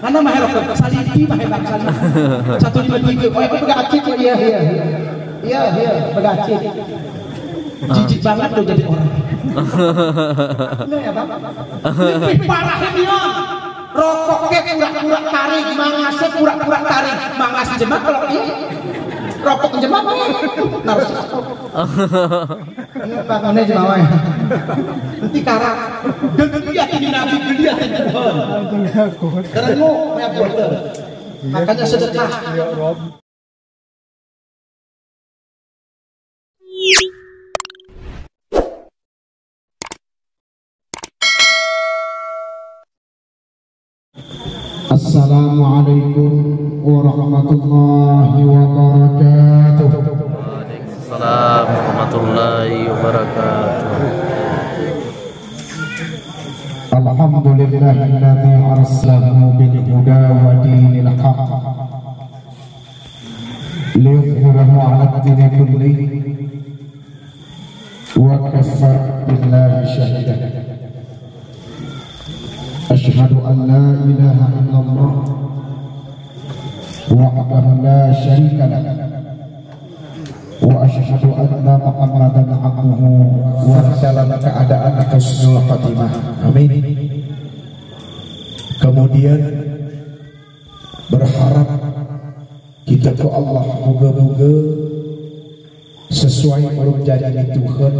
Mana mah rokok saliti mah hebat saliti. 153. Oh, aku begacit kok iya. Iya, begacit. Jijik banget lo jadi orang. Bener ya, Bang? Lebih parah dia. Rokoknya pura-pura tarik, mangasnya pura-pura tarik. Mangas jemak kalau ini rokok jemak narus. Bangunnya jemaah. Nanti karak. Dan dia ini nabi dia Tuhan. Karena lu punya border. Makanya sedekah. Assalamualaikum warahmatullahi wabarakatuh. Waalaikumsalam warahmatullahi wabarakatuh. Alhamdulillahilladzi arsalahu bil huda wa dinil haqq liyudhhirahu 'ala ad-dini kullihi wa kafa billahi shahidan. Asyhadu an la ilaha illallah wahdahu la syarika lah wa asyhadu anna Muhammadan abduhu wa rasuluhu. Keadaan husnul khatimah. Amin. Kemudian berharap kita ke Allah moga-moga sesuai urut janji Tuhan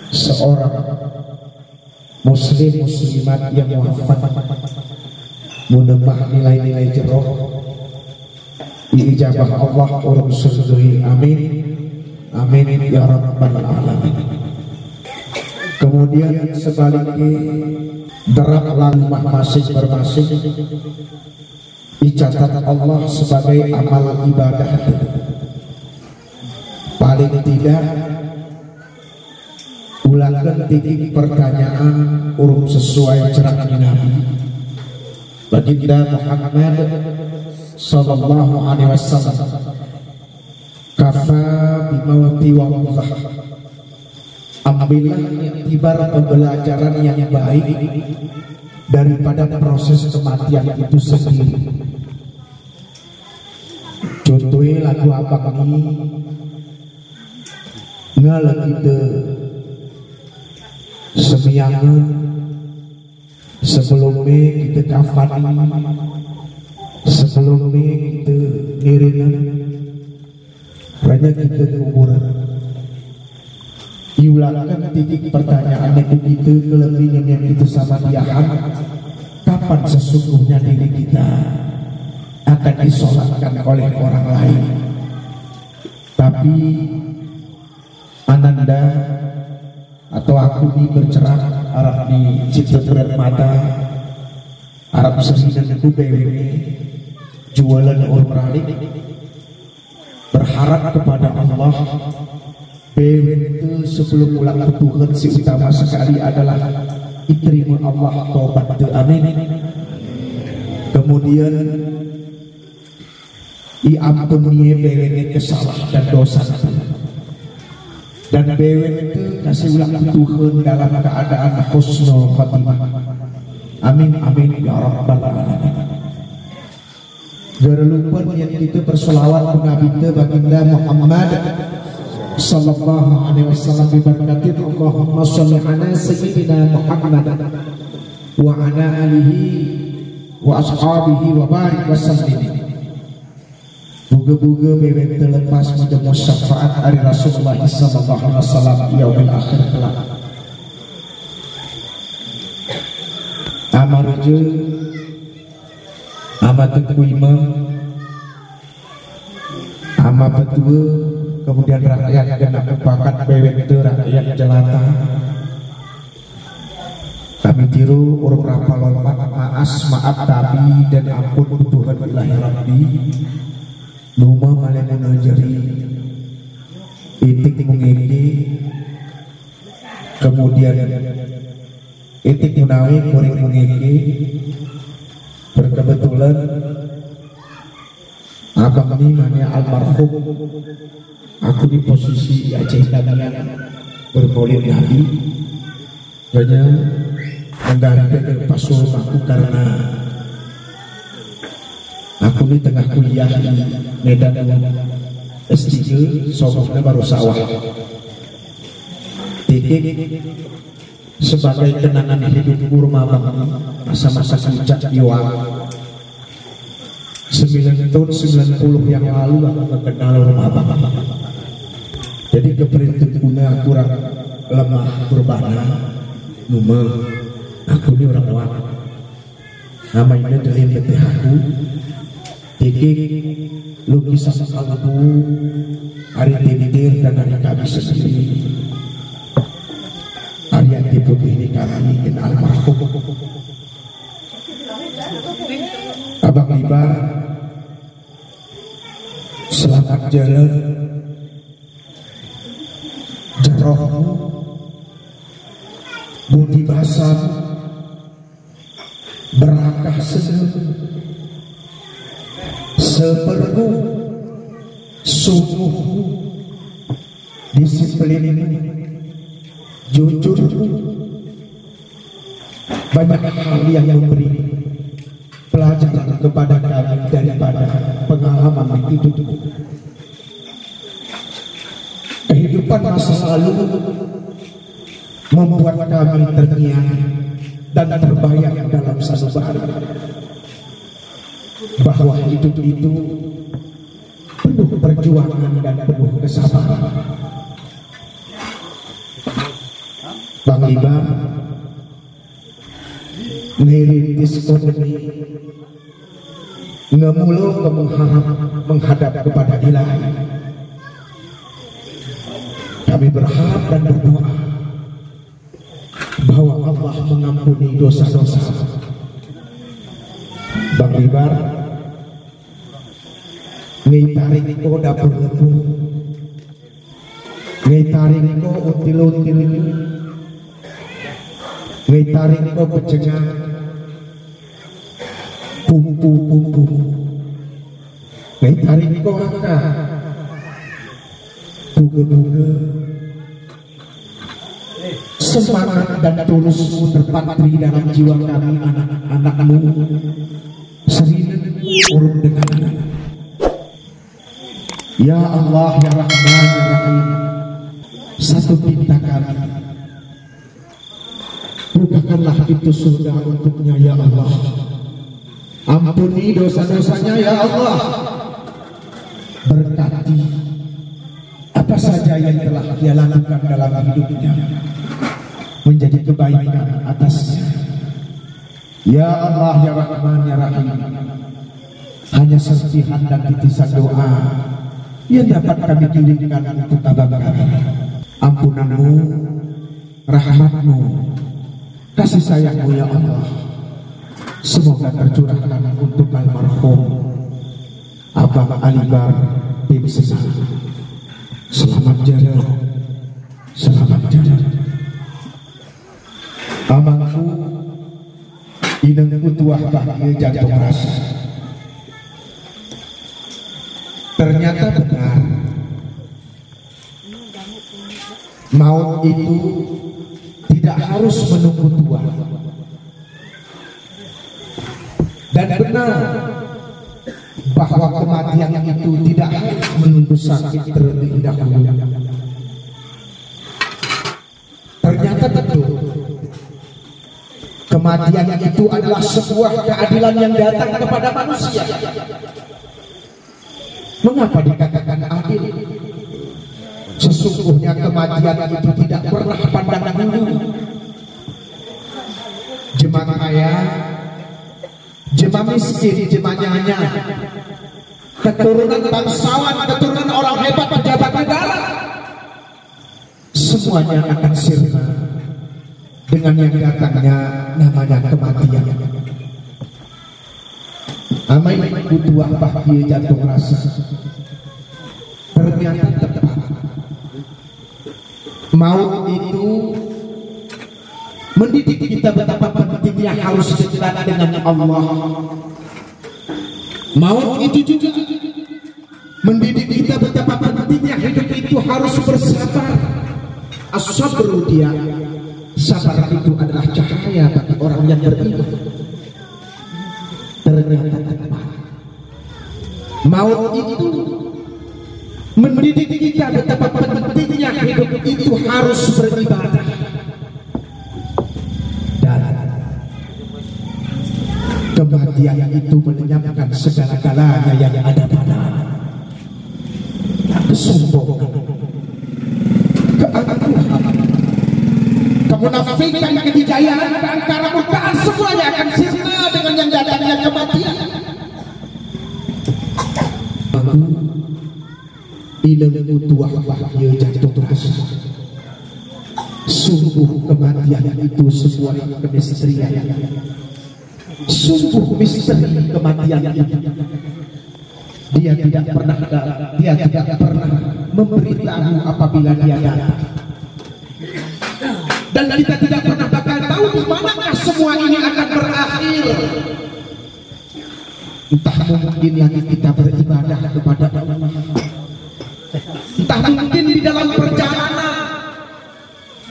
seorang muslim muslimat yang wafat menambah nilai-nilai jeroh diijabah Allah urut surgawi. Amin amin ya rabbal alamin. Kemudian sebaliknya derap rumah masing-masing dicatat Allah sebagai amal ibadah. Paling tidak ulangkan titik pertanyaan urut sesuai cerah Nabi baginda Muhammad sallallahu alaihi wasallam. Kafa bimauti wa muzah. Ambillah iktibar pembelajaran yang baik daripada proses kematian itu sendiri. Contohnya lagu abang ini ngalekite semiangan sebelumnya kita kafan, sebelumnya kita ngirinan, banyak kita kuburan. Diulangkan titik pertanyaan yang begitu kelebihan yang itu sama diahan. Kapan sesungguhnya diri kita akan disolatkan oleh orang lain? Tapi ananda atau aku di bercerah Arab di cipta terat mata Arab sesidan itu BWM jualan urmralik berharap kepada Allah. BWM itu sebelum ulang Tuhan si utama sekali adalah diterima Allah taubat. Amin. Kemudian diampuni BWM kesalahan dan dosa, dan BWM itu kasih ulang Tuhan dalam keadaan husnul khatimah. Amin amin ya rabbal alamin. Jangan lupa yang kita bersolawat Nabi baginda Muhammad sallallahu alaihi wasallam diberkati Allahumma sholli ala sayyidina Muhammad wa ala alihi wa ashabihi wa barik wa sallim. Buga-buga BWM terlepas menjadi syafaat dari Rasulullah sallallahu alaihi wasallam yaumil akhir kelak. Amarja amat kuima amat petua, kemudian rakyat genap merupakan BWM itu rakyat jelata. Kami tiru urung rapal lompat maaf tapi dan ampun Tuhan ilahi rabbi Numa malemuna jari itik mengindi, kemudian itik munawi muring mengindi. Berkebetulan abang ini namanya almarhum, aku di posisi Aceh kalian berboleh Nabi, banyak menggarap pasul aku karena aku ini tengah kuliah di Medan S3 soalnya baru sawah titik sebagai kenangan hidup rumah masa-masa puncak Iwak 9 tahun 90 yang lalu aku kenal rumah abang. Jadi keperintah guna kurang lemah berbana numel aku ini orang luar namanya dari betih aku titik lukisan kalbu hari tintir dan hari kami sendiri Arianti Putih ini kami ingin almarhum Abang Libar selamat jalan jerohmu budi basar berakah seneng sepergu sungguhmu disiplinmu jujurmu banyak hal yang memberi pelajaran kepada kami daripada pengalaman hidupmu. Kehidupan masa lalu membuat kami terngiang dan terbayang dalam sanubari bahwa hidup itu penuh perjuangan dan penuh kesabaran. Bang Libar ngerintis ekonomi ngemulu ke menghadap kepada Ilahi. Kami berharap dan berdoa bahwa Allah mengampuni dosa-dosa Bang Libar ngitaring ko dapur lebu ngitaring ko util-util ngitaring ko pecengang pumpu-pumpu ngitaring ko angka buge-buge semangat dan tulusmu terpatri dalam jiwa kami anak-anakmu sering urung dengan ya Allah ya Rahman ya Rahim satu pinta kami bukakanlah pintu surga untuknya ya Allah ampuni dosa-dosanya ya Allah berkati apa saja yang telah dia lakukan dalam hidupnya menjadi kebaikan atasnya ya Allah ya Rahman ya Rahim hanya serpihan dan titisan doa yang dapat kami kirimkan untuk abang kami ampunanmu rahmatmu kasih sayangmu ya Allah semoga tercurahkan untuk almarhum Abang Alibar bin Senang. Selamat jalan, selamat jalan. Amangku inengku tuah bahagia jantung rasa. Ternyata benar maut itu tidak harus menunggu tua. Dan benar bahwa kematian itu tidak harus menunggu sakit terlebih dahulu. Ternyata betul kematian itu adalah sebuah keadilan yang datang kepada manusia. Mengapa dikatakan adil? Sesungguhnya kematian itu tidak pernah pandang bulu. Jemaah kaya, jemaah miskin, jemaah nyanya, keturunan bangsawan, keturunan orang hebat, pejabat negara, semuanya akan sirna dengan yang datangnya namanya kematian. Amai butuh bahagia jantung rasa. Ternyata tepat. Maut itu mendidik kita betapa pentingnya harus dekat dengan Allah. Maut itu juga mendidik kita betapa pentingnya hidup itu harus bersabar. As-sabru dia sabar itu adalah cahaya bagi orang yang beriman. Ternyata tepat. Maut itu mendidik kita betapa pentingnya hidup itu harus beribadah. Dan kematian itu melenyapkan segala-galanya yang ada pada kesombongan, keangkuhan, kemunafikan, kejayaan, keangkara murkaan, semuanya akan sirna dengan yang datangnya kematian. Ilmu tuah wahyu jatuh rasa. Sungguh kematian itu sebuah kemisterian. Sungguh misteri kematian itu. Dia tidak pernah memberitahu apabila dia datang. Dan kita tidak pernah bakal tahu di manakah semua ini akan berakhir. Entah mungkin lagi kita beribadah kepada Allah, entah mungkin di dalam perjalanan,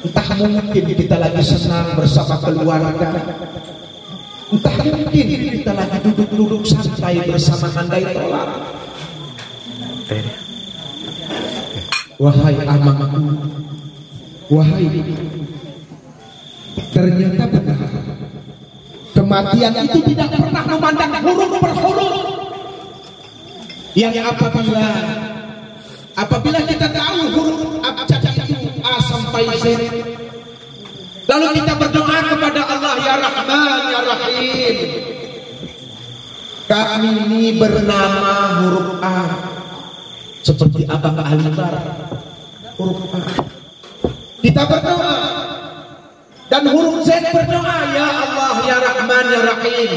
entah mungkin kita lagi senang bersama keluarga, entah mungkin kita lagi duduk-duduk santai bersama andai tolak. Wahai amaku, wahai, ternyata benar, kematian itu tidak pernah memandang huruf per huruf. Yang apabila kita tahu huruf abjad itu A sampai Z, lalu kita berdoa kepada Allah, ya Rahman ya Rahim, kami ini bernama huruf A, seperti Abang Alibar, huruf A. Kita berdoa. Dan huruf Z berdoa, ya Allah ya Rahman ya Rahim,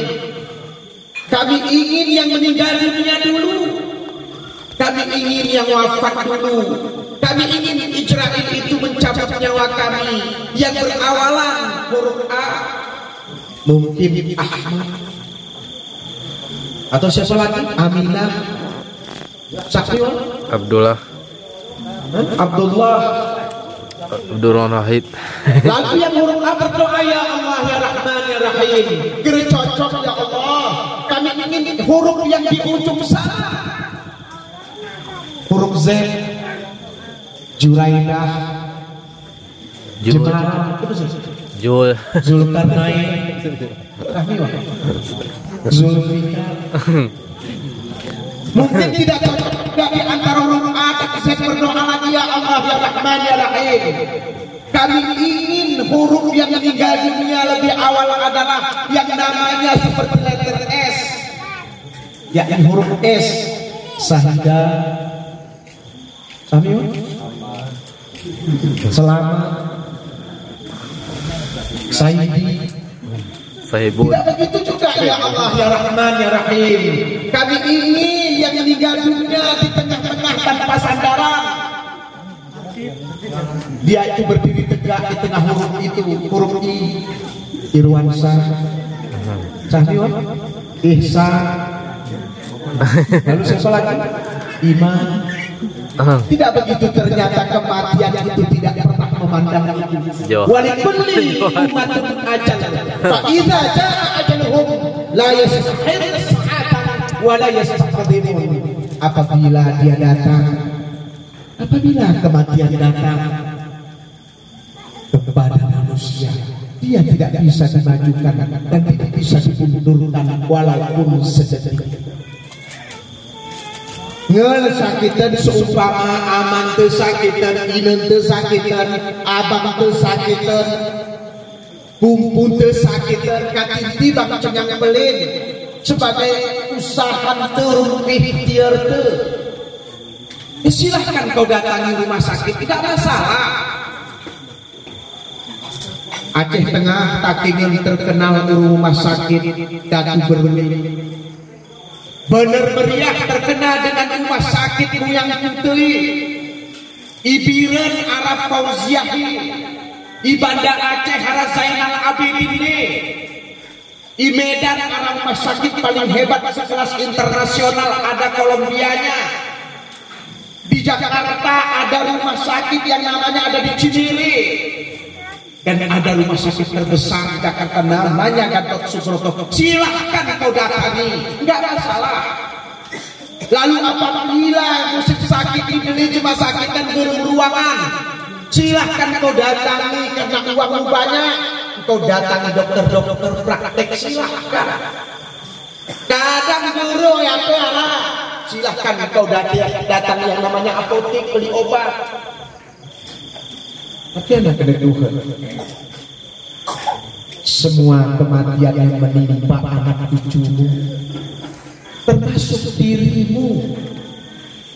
kami ingin yang meninggal dunia dulu, kami ingin yang wafat dulu, kami ingin Israel itu mencabut nyawa kami. Yang berawalan huruf A mungkin Ahmad, atau siapa lagi, Aminah, Sakiwan, Abdullah, Abdul Wahid. Lalu yang huruf A berdoa, ya Allah ya Rahman ya Rahim, kira cocok ya Allah, kami ingin huruf yang di ujung sana. Huruf Z, Juraidah, Zulkarnain, Zulfikar. Mungkin tidak cocok di antara huruf A, tapi saya berdoa lagi, ya Allah ya Rahman ya Rahim, kami ingin huruf yang meninggal dunia lebih awal adalah yang namanya seperti letter S, yakni huruf S, Sahida, Selamat, Saidi. Tidak begitu juga, ya Allah ya Rahman ya Rahim, kami ingin yang meninggal dunia di tengah-tengah tanpa sandaran. Dia itu berdiri tegak di tengah huruf itu, huruf I, Irwansa, Cahdion, Ihsan, lalu siapa lagi? Iman. Tidak begitu, ternyata kematian itu tidak pernah memandang itu. Walikulli ummatun ajal, fa idza jaa ajaluhum la yasta'khiruna sa'atan wa la yastaqdimun. Apabila dia datang, apabila kematian datang kepada manusia, dia tidak bisa dimajukan dan tidak bisa dimundurkan walaupun sedetik. Ngel sakitan seumpama aman teu sakitan, inen teu sakitan, abang teu sakitan, kumpul teu sakitan, katinti bang cengang pelin sebagai usaha teu ikhtiar teu. Silahkan kau datangi rumah sakit, tidak masalah. Aceh Tengah takingan terkenal di rumah sakit Datu Berbening. Bener meriah terkenal dengan rumah sakit yang Putri, Ibiren Arab Fauziahi, I Banda Aceh Hara Zainal Abidin, I Medan ada rumah sakit paling hebat sekelas internasional, ada Kolombianya. Di Jakarta ada rumah sakit yang namanya ada di Cidiri. Dan ada rumah sakit terbesar Jakarta namanya Gatot Subroto. Silahkan kau datangi, nggak masalah. Lalu apabila musik sakit di rumah sakit dan beruangan, silahkan kau datangi karena uangmu banyak. Kau datangi dokter-dokter praktek, silahkan. Kadang guru ya Tiara, silahkan kau datangi yang namanya apotek beli obat. Tapi anak kena Tuhan, semua kematian yang menimpa anak cucumu termasuk dirimu.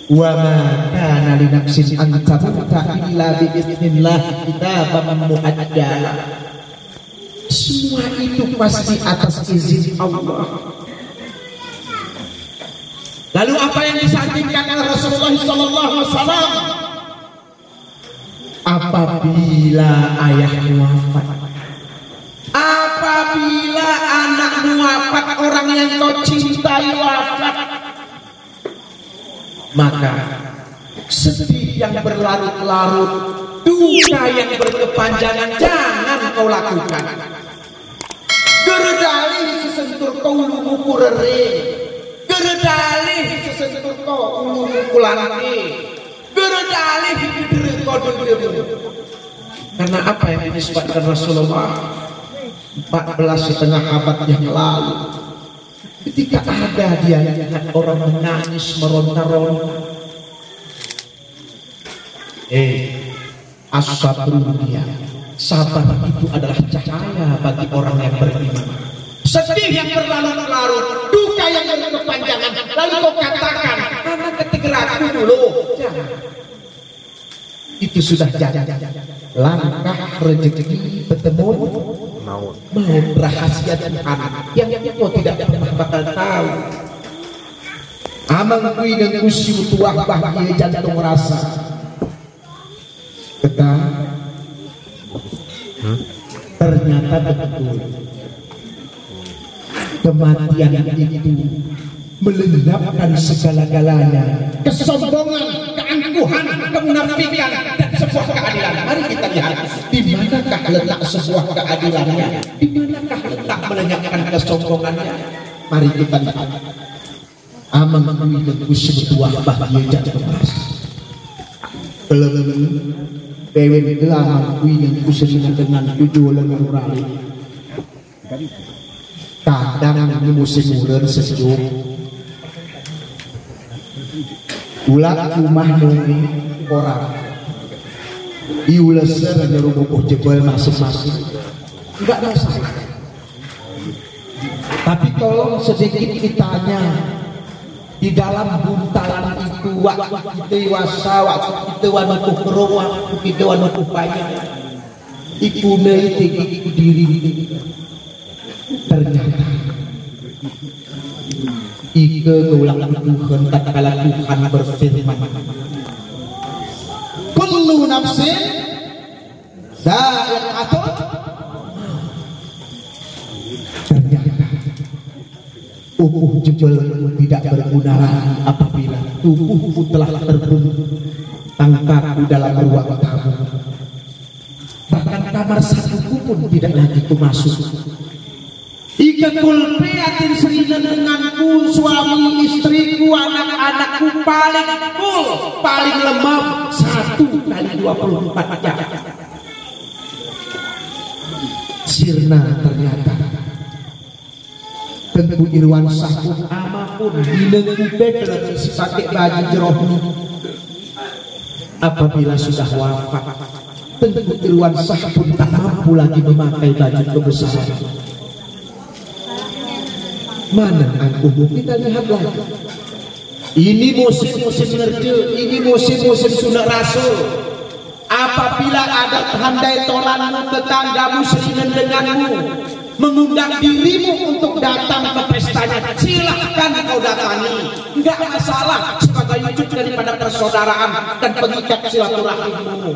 Wa ma kana li nafsin an tamuta illa bi idznillah kitaban muajjala. Semua itu pasti atas izin Allah. Lalu apa yang disampaikan oleh Rasulullah SAW? Apabila ayahmu wafat, apabila anakmu wafat, orang yang kau cintai wafat, maka sedih yang berlarut-larut, duka yang berkepanjangan jangan kau lakukan. Geredali sesentur kau lumuku rere, geredali sesentur kau lumuku langi, geredali hidri kau duduk. Karena apa yang disebutkan Rasulullah 14,5 abad yang lalu, ketika ada dia lihat orang menangis meronta-ronta, as-sabru dia, sabar itu adalah cahaya bagi orang yang beriman. Sedih yang berlarut-larut, duka yang berkepanjangan, lalu kau katakan karena ketigeraku dulu, jangan. Itu sudah jadi. Langkah rezeki bertemu maut rahasia Tuhan yang kau tidak pernah bakal tahu. Amang kui dan kusi tuah bahagia jantung rasa. Ternyata betul kematian itu melendapkan segala-galanya, kesombongan, keangkuhan, kemunafikan, dan sebuah keadilan. Mari kita lihat di manakah letak sebuah keadilannya, di manakah letak melenyapkan kesombongannya. Mari kita lihat. Amang kui dan kusi tuah bahagia jantung rasa. Dewi gelang kui yang kuseringan dengan tujuh lengan rali. Kadang ini musim ular sejuk. Ulah rumah nungi orang. Iulah seranya rubuh jebel masing-masing. Enggak masalah. Tapi tolong sedikit ditanya. Di dalam buntalan itu waktu kita dewasa, waktu kita wanukuh kerong, waktu kita wanukuh banyak, ikunai tinggi diri. Ternyata ike geulang Tuhan tatkala Tuhan berfirman, kullu nafsin dha'iqatul. Ternyata jebel tidak berguna lagi apabila tubuhku telah terbentuk tangkaku dalam ruang tamu. Bahkan kamar satuku pun tidak lagi ku masuk. Ika kulpeatin serina denganku, suami istriku, anak-anakku paling full, paling lemah 1 kali 24 jam. Sirna ternyata tentu Irwan sahun amapun dinengku dalam isi pakai baju jerohni. Apabila sudah wafat, tentu Irwan sahun tak mampu lagi memakai baju kebesaran. Mana aku? Kita lihat lagi. Ini musim-musim ngerjel, ini musim-musim sunat rasul. Apabila ada handai tolanmu, tetanggamu seringan denganmu, mengundang dirimu untuk datang ke pestanya, silahkan kau datangi, enggak masalah, sebagai wujud daripada persaudaraan dan pengikat silaturahimmu.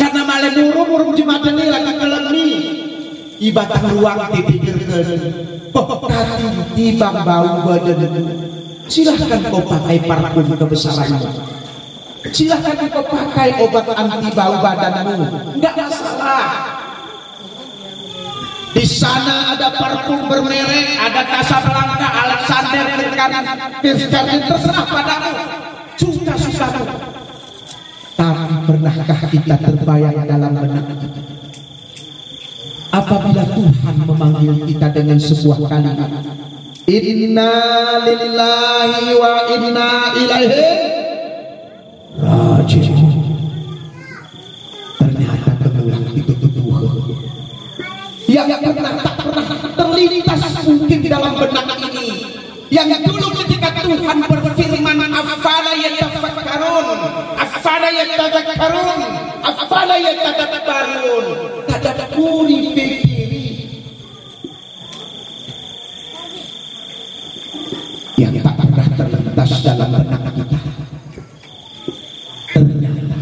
Karena malam burung jimateni lagi keleni, ibadah ruang dipikirkan, kati tibang bau badan, silahkan kau pakai parfum kebesaranmu. Silahkan kau pakai obat anti bau badanmu, nggak masalah. Di sana ada parfum bermerek, ada Casablanca, Alexander, Kirsten, terserah padamu, suka-sukamu. Tapi pernahkah kita terbayang dalam benak kita apabila Tuhan memanggil kita dengan sebuah kalimat, Inna lillahi wa inna ilaihi raji'un. Ternyata kemulang itu tubuh yang tak pernah terlintas mungkin dalam benak ini, yang dulu ketika Tuhan berfirman afala yatafakkarun, afala yatadakkarun, afala yatadabbarun, tadabburi pikiri, yang tak pernah terlintas dalam benak kita. Ternyata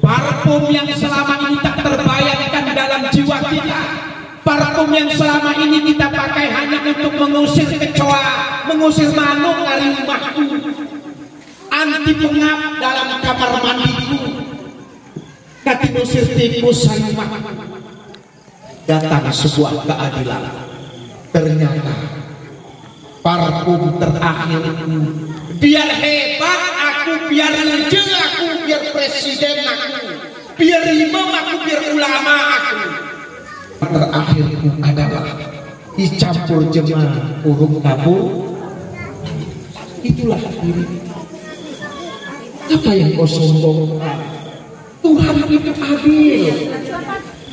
parfum yang selama ini tak terbayangkan dalam jiwa kita, parfum yang selama ini kita pakai hanya untuk mengusir kecoa, mengusir manuk dari rumahku, anti pengap dalam kamar mandiku, kati mengusir tikus dari rumahku. Datang sebuah keadilan. Ternyata parfum terakhir itu, biar hebat aku, biar legend aku, biar presiden aku, biar imam aku, biar ulama aku, terakhirku adalah dicampur jemaah urung kabur. Itulah diri. Apa yang kau sombongkan? Tuhan itu adil.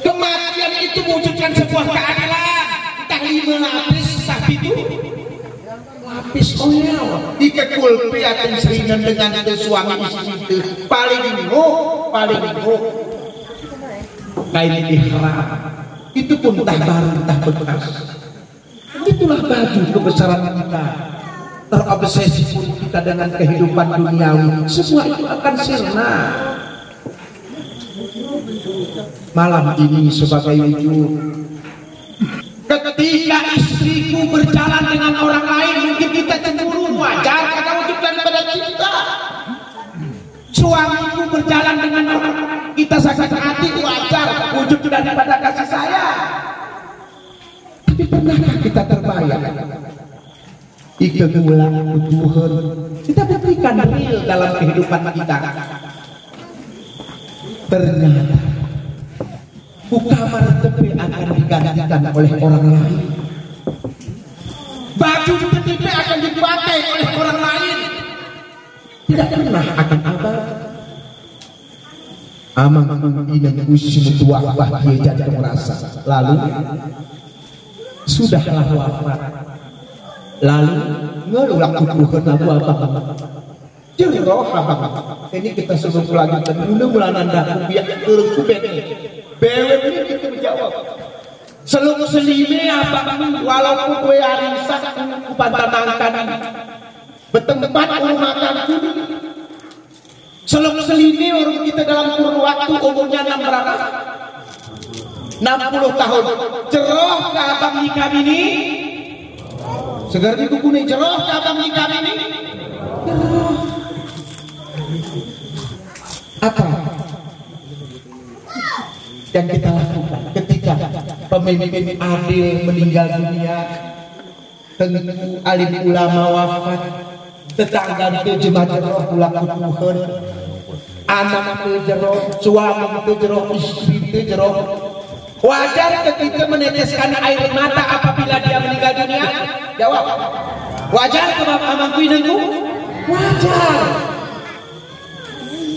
Kematian itu mewujudkan sebuah keadilan. Entah 5 lapis, tapi itu lapis oil. Ika kulpi akan seringan dengan suami istri itu paling nguk kain ihram. Itu pun entah baru entah bekas. Itulah baju kebesaran kita. Terobsesi pun kita dengan kehidupan duniawi, semua itu akan sirna. Malam ini sebagai wujud, ketika istriku berjalan dengan orang lain, mungkin kita cemburu, wajar karena wujud daripada cinta. Suamiku berjalan dengan orang lain, kita sakit hati, wajar wujud daripada kasih sayang. Tapi pernahkah kita terbayang ikegulang Tuhan kita berikan real dalam kehidupan kita? Ternyata bukamar tepi akan digantikan oleh orang lain, baju tepi akan dipakai oleh orang lain, tidak pernah akan abadi. Amang inang usim tua bahagia jantung rasa, lalu sudahlah wafat, lalu ngelulang Tuhan lalu apa? Jeroh apa? Ini kita sebut lagi tenunu mulananda biak turun kubet. Bewet ini kita menjawab. Selung selime apa? Walaupun kue arisak kupantanangkan bertempat makan kuning. Selung selime orang kita dalam kurun waktu umurnya 60 tahun. Jeroh ke abang nikah ini. Segar di kuku nih jeroh ke abang nikah ini. Jeroh. Apa yang kita lakukan ketika pemimpin adil meninggal dunia, tentu alim ulama wafat, tetangga itu jemaah jeroh pulang ke Tuhan, anak itu jeroh, suami itu jeroh, istri itu jeroh. Wajar ketika meneteskan air mata apabila dia meninggal dunia? Jawab. Wajar ke bapak amangku itu? Wajar.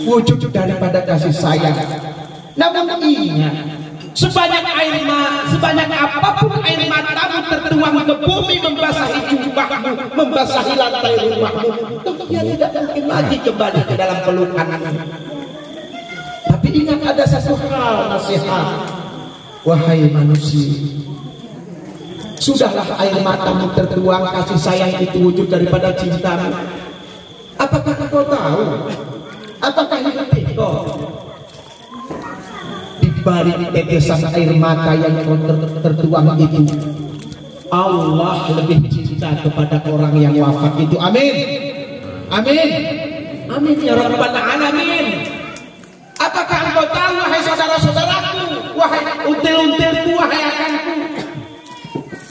Wujud daripada kasih sayang. Namun ingat, sebanyak air mata, sebanyak apapun air matamu tertuang ke bumi membasahi jubahmu, membasahi lantai rumahmu, dia tidak mungkin lagi kembali ke dalam pelukanmu. Tapi ingat ada satu hal nasihat, wahai manusia, sudahlah air matamu tertuang kasih sayang itu wujud daripada cintamu. Apakah kau tahu? Apakah itu kau di balik tetesan air mata yang tertuang itu, Allah lebih cinta kepada orang yang wafat itu. Amin, amin. Amin ya rabbal alamin. Apakah engkau tahu wahai saudara-saudaraku, wahai until-untilku, wahai akanku,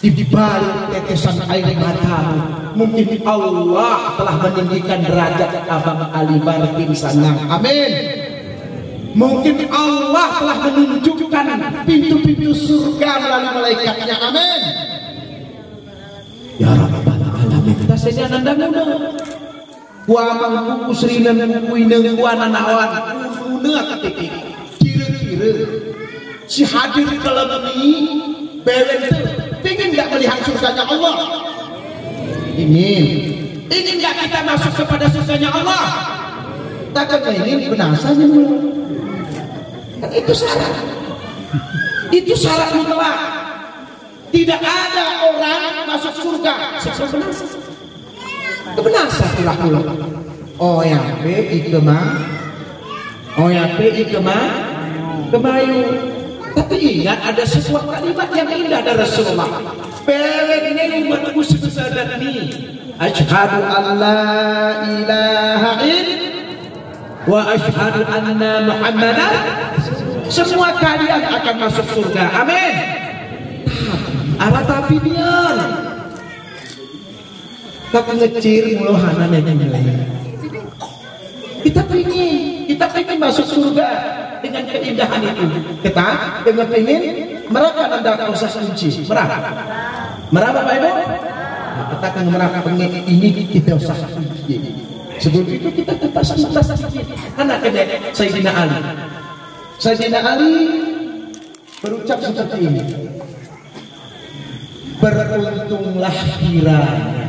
di balik tetesan air matamu mungkin Allah telah meninggikan derajat Abang Ali Barkin Sanang. Amin. Mungkin Allah telah menunjukkan pintu-pintu surga melalui malaikatnya. Amin. Ya rabbal alamin. Tasenya nanda muda. Wa mangku kusrina kuineng wa nanawan kuneuk ketik. Kira-kira si hadir kalau ini bewen teu ingin enggak melihat surganya Allah? Ingin. Ingin enggak kita masuk kepada surganya Allah? Takkan ingin binasanya mulu. Itu syarat. Itu syarat mutlak. Tidak ada orang masuk surga sebelum binasa. Kebenasa telah mula. Oh ya pe ikemah. Oh ya pe ikemah. Kemayu. Tapi ingat ada sebuah kalimat yang indah dari Rasulullah. Peleknya umatku sebesar ini. Asyhadu an la ilaha illallah wa asyhadu anna Muhammadan. Semua kalian akan masuk surga. Amin. Arah tapi biar. Tak ngecir muluhana neneng. Kita ingin masuk surga dengan keindahan itu. Kita ingin mereka nanda proses kunci. Merah Bapak Ibu? Kita akan merah ini kita usah kunci. Sebelum itu kita tetas sedikit. Anak kedek Sayyidina Ali. Sayyidina Ali berucap seperti ini. Beruntunglah kiranya.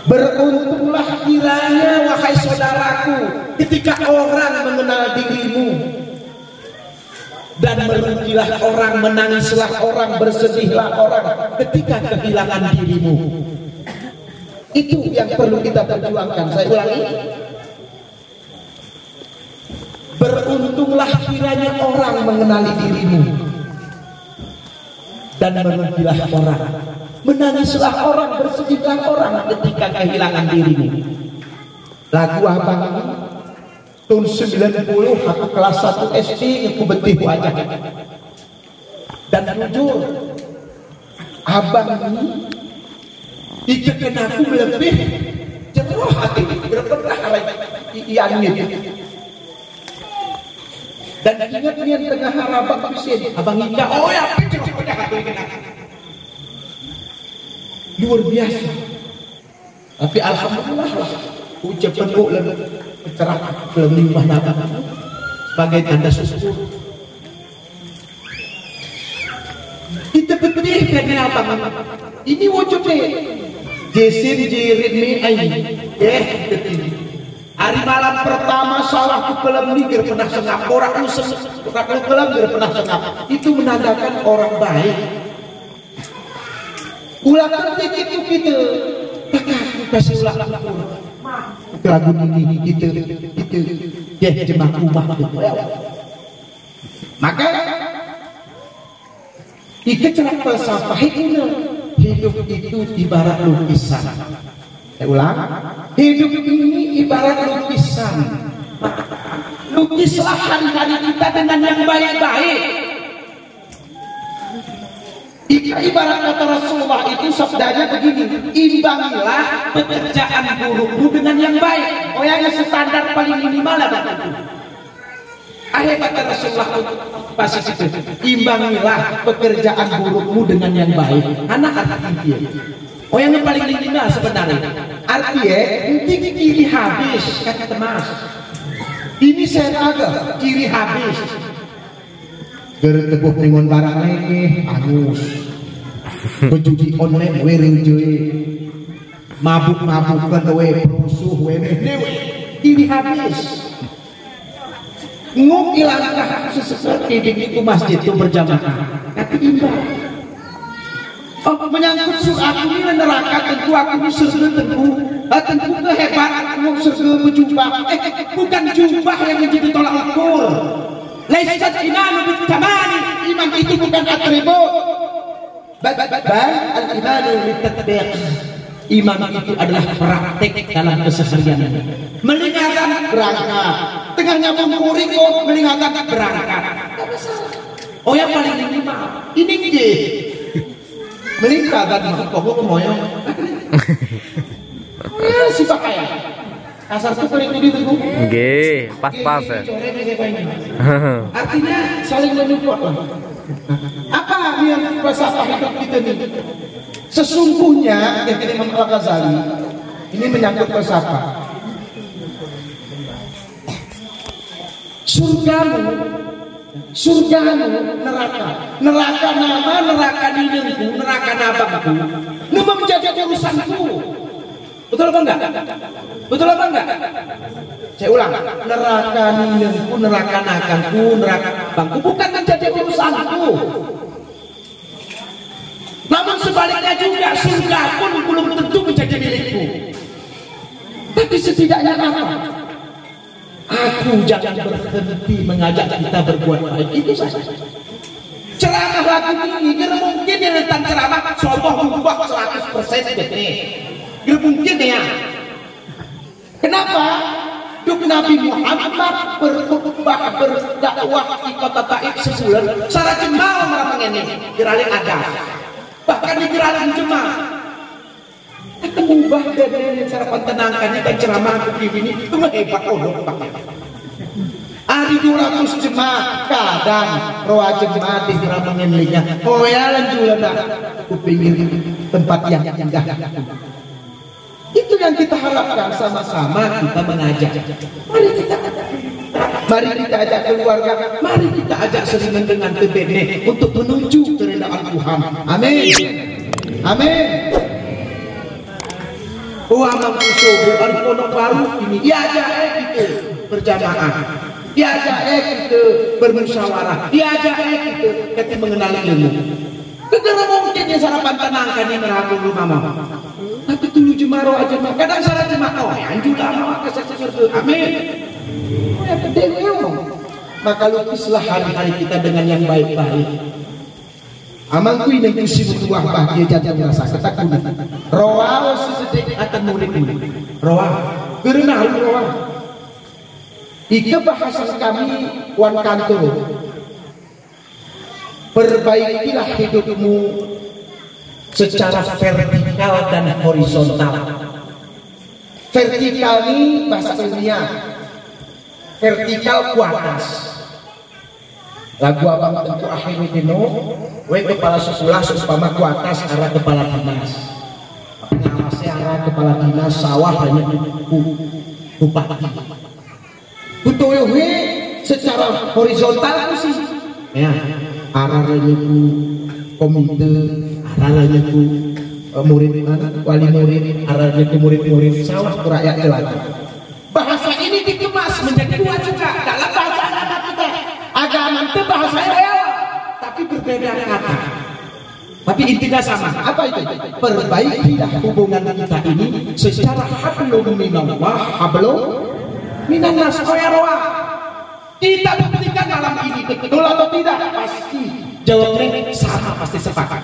Beruntunglah kiranya wahai saudaraku ketika orang mengenal dirimu, dan merugilah orang, menangislah orang, bersedihlah orang ketika kehilangan dirimu. Itu yang perlu kita perjuangkan. Saya ulangi, beruntunglah kiranya orang mengenali dirimu, dan merugilah orang, menangislah orang, bersedihlah orang ketika kehilangan dirimu. Lagu abang tahun 90 aku kelas 1 SD aku betih wajah. Dan jujur abang ini ikan aku lebih jenuh hati berpernah iannya. Dan ingat niat tengah harabang kusin abang Ika, oh ya jenuh pada hati ikan aku. Luar biasa. Tapi alhamdulillah lah ucap penuh dan cerah belum limbah nama sebagai tanda syukur. Kita betih karena apa? Ini wujudnya jesin jirin mi ayi hari malam pertama salah ku kelam mikir pernah sengap orang useng orang kelam pernah sengap. Itu menandakan orang baik. Ulah ketik itu kita kasih ulah lagu ini kita ya jemaah rumah. Maka kita cerak falsafah ini, hidup itu ibarat lukisan. Saya ulang, hidup ini ibarat lukisan. Lukislah hari-hari kita dengan yang baik-baik. Ibarat kata Rasulullah itu sabdanya begini, imbangilah pekerjaan burukmu dengan yang baik. Oh yang standar paling minimal apa itu? Akhir kata Rasulullah pasti itu, imbangilah pekerjaan burukmu dengan yang baik. Anak arti oh yang paling minimal sebenarnya. Artinya nanti kiri habis kata Mas. Ini saya agak kiri habis. Gertebuh dengan barang lagi angus berjudi online wering joy mabuk-mabukan we perusuh we ini habis nguk ilangkah sesuatu itu masjid itu berjamaah kata imbang. Oh, menyangkut surga ini neraka tentu aku ini surga tentu kehebat aku surga berjubah bukan jubah yang menjadi tolak ukur. Laisat imanu bitamani, iman itu bukan atribut. Bal al-imanu bitatbiq. Iman itu adalah praktek dalam keseharian. Melingatan berangkat, tengahnya menguring melingatan berangkat. Oh yang paling minimal ini dia melingatan pokok moyong. Ya si pakai asal tuh paling ini tuh. Nggih, pas-pas ya. Artinya saling menyupport lah. Apa yang falsafah hidup kita ini? Sesungguhnya kata Imam Al-Ghazali ini menyangkut falsafah. Surgamu neraka nama neraka dinengku neraka nabangku nu menjadi urusanku. Betul apa enggak? Betul apa enggak? Saya ulang, neraka ninengku neraka nakanku neraka nabangku bukan menjadi urusanku. Namun sebaliknya juga surga pun belum tentu menjadi milikku. Tapi setidaknya apa? Aku jangan berhenti mengajak kita berbuat baik, itu saja. Ceramah lagu ini, kira mungkin yang tentang ceramah sombong berubah 100% ini. Kira mungkin ya. Kenapa? Duk Nabi Muhammad berkhutbah berdakwah di kota Taif sebulan, secara jemaah meramang ini, kira ada. Bahkan di kira jemaah. Kita mengubah dari cara pentenangkannya dan ceramah begini itu hebat pakai. Ada 200 jemaah kadang roa jemaah di Ramangan linya. Oh ya lanjut dah. Kupingin tempat yang indah. Itu yang kita harapkan sama-sama kita mengajak. Mari kita ajak keluarga, mari kita ajak sering dengan tebene untuk menuju keridhaan Tuhan. Amin. Amin. Uang subuh hari pondok baru ini diajak kita berjamaah, diajak kita bermusyawarah, diajak kita mengenal ilmu. Kedua mungkin yang sarapan tenangkan yang merangkul rumah mama. Tapi dulu jemaah aja kadang salah jemaah oh anjur lama kesesir amin. Oh ya penting maka lukislah hari-hari kita dengan yang baik-baik. Amalku ini kusi butuh bahagia jatuh rasa ketakutan. Roa sesedek akan murid roa karena roa. Ika bahasa kami wan kantor. Perbaikilah hidupmu secara vertikal dan horizontal. Vertikal ini bahasa ilmiah. Vertikal ku atas. Lagu abang tentu akhir dino, we kepala sekolah seumpama ku atas arah kepala dinas. Pengawasnya arah kepala dinas sawah hanya bupati. Butuh we secara horizontal sih. Ya, arahnya ku komite, arahnya ku murid wali murid, arahnya ku murid-murid sawah ku rakyat jelata. Bahasa ini dikemas menjadi dua juga dalam bahasa anak kita. Agama itu bahasanya tapi berbeda kata. Tapi intinya sama. Apa itu? Perbaikilah hubungan kita ini secara hablum minallah, hablum minannas. Kita buktikan malam ini betul atau tidak? Pasti jawabnya sama, pasti sepakat.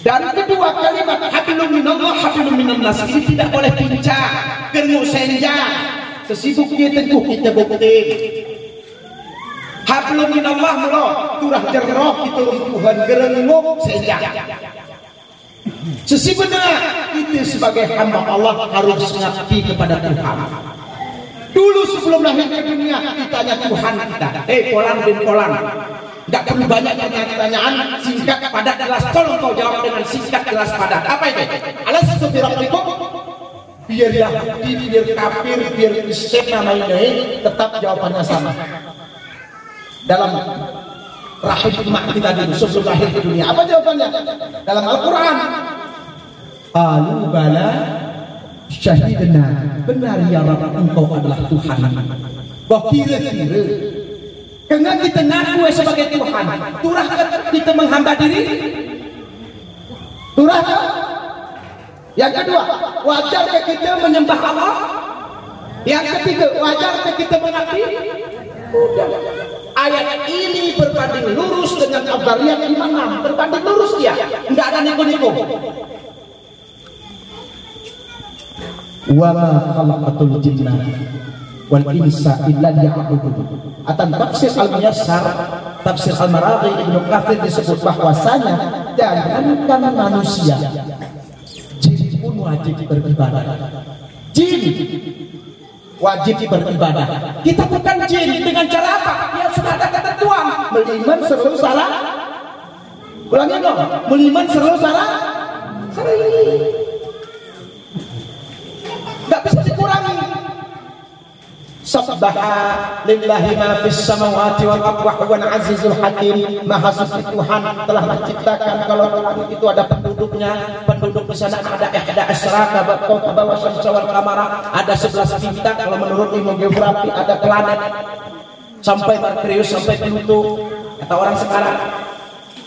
Dan kedua kalimat hablum minallah, hablum minannas ini tidak boleh pincang, germu senja. Sesibuk dia tentu kita bukti. Hablum minallah mula turah jerroh ditulung Tuhan gerenguk senja. Sesibuknya kita sebagai hamba Allah harus mengabdi kepada Tuhan. Dulu sebelum lahir ke dunia ditanya Tuhan kita, polan bin polan, tidak perlu banyak pertanyaan, singkat padat jelas. Tolong kau jawab dengan singkat jelas padat. Apa itu? Alastu bi rabbikum. Biar Yahudi, biar kafir, biar Kristen namanya ini tetap jawabannya sama. Dalam rahim emak kita dulu sebelum lahir ke dunia, apa jawabannya? Dalam Al-Quran, qalu bala syahidna, benar ya Rabb engkau adalah Tuhan. Bahwa kira-kira karena kita ngaku sebagai Tuhan, turah kita menghamba diri, turah. Yang kedua, wajarkah kita menyembah Allah? Yang ketiga, wajarkah kita mengabdi? Udah. Ayat ini berbanding lurus dengan Al-Dhariyat 56, berbanding lurus dia, enggak ada niko-niko. wa ma khalaqatul jinna wal insa illa liya'budun. Atan tafsir al-Muyassar, tafsir al-Maraghi Ibnu Katsir disebut bahwasanya jangankan manusia, jin pun wajib beribadah. Jin wajib beribadah. Kita bukan jin dengan cara apa? Ya sudah ada ketentuan. Meliman seru salah. Ulangi dong. Meliman seru salah. Sering. Enggak bisa dikurangi. Sabbaha lillahi ma fis samawati wal ardi wa huwal azizul hakim. Maha suci Tuhan telah menciptakan kalau langit itu ada penduduknya, penduduk di sana ada ihda asyraka bawa syamsa wal qamara, ada 11 bintang kalau menurut ilmu geografi, ada planet sampai Merkurius sampai Pluto kata orang sekarang.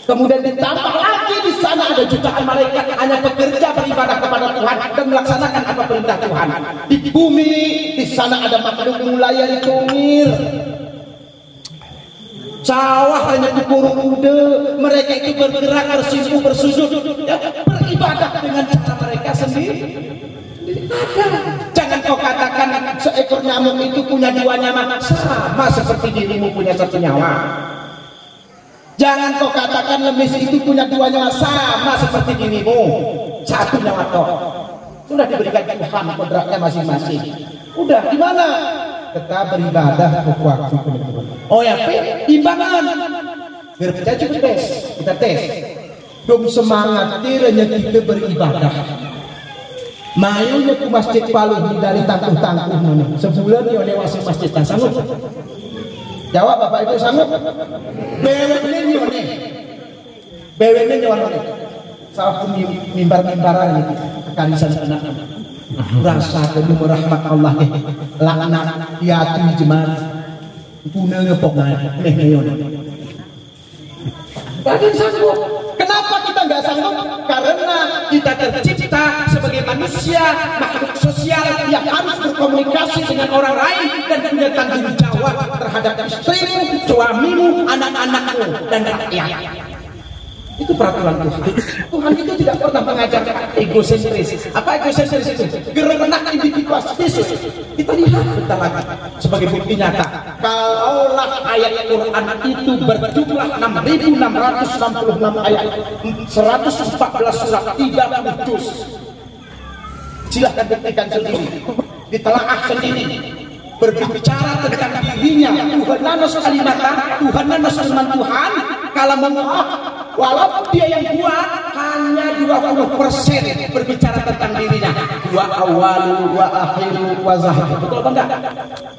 Kemudian ditambah lagi di sana ada jutaan malaikat hanya bekerja beribadah kepada Tuhan dan melaksanakan apa perintah Tuhan. Di bumi di sana ada makhluk mulayari tungir. Sawah hanya dipurung ude, mereka itu bergerak bersimpu bersujud, ya, beribadah dengan cara mereka sendiri. Jangan kau katakan seekor nyamuk itu punya 2 nyawa, sama seperti dirimu punya 1 nyawa. Jangan kau katakan lemis itu punya 2 nyawa, sama seperti dirimu 1 nyawa toh. Sudah diberikan Tuhan kodratnya masing-masing. Udah di mana? Kita beribadah ke waktu penentuan. Oh ya, timbangan. Biar kita coba tes, kita tes. Dom semangat tiranya kita beribadah. Mayunya ke masjid Palu dari tangkuh-tangkuh mana? Sebulan dia lewat masjid tak sanggup. Jawab Bapak Ibu sanggup? Beweknya nyone. Beweknya nyone. Salah mimbar-mimbaran ini kekarisan anak. Rasa demi rahmat Allah laknat yati jemaat punah ngepok neh nyone. Badan sanggup. Kenapa kita nggak sanggup? Karena kita tercipta sebagai manusia, makhluk sosial yang harus berkomunikasi dengan orang lain dan punya tanggung jawab terhadap istrimu, suamimu, anak-anakmu, dan rakyat. Itu peraturan Tuhan. Tuhan itu tidak pernah mengajarkan egosentris. Apa egosentris itu? Gerenak individualistis. Kita lihat bentar lagi sebagai bukti nyata. Kalaulah ayat Quran itu berjumlah 6.666 ayat, 114 surat, 30 juz. Silahkan buktikan sendiri, ditelaah sendiri. Berbicara tentang dirinya, Tuhan nanos kalimata, Tuhan nanos firman Tuhan. Kalau menguap, walaupun dia yang buat hanya 20% berbicara tentang dirinya. Wa awalu wa akhiru wa zahir. Betul apa enggak?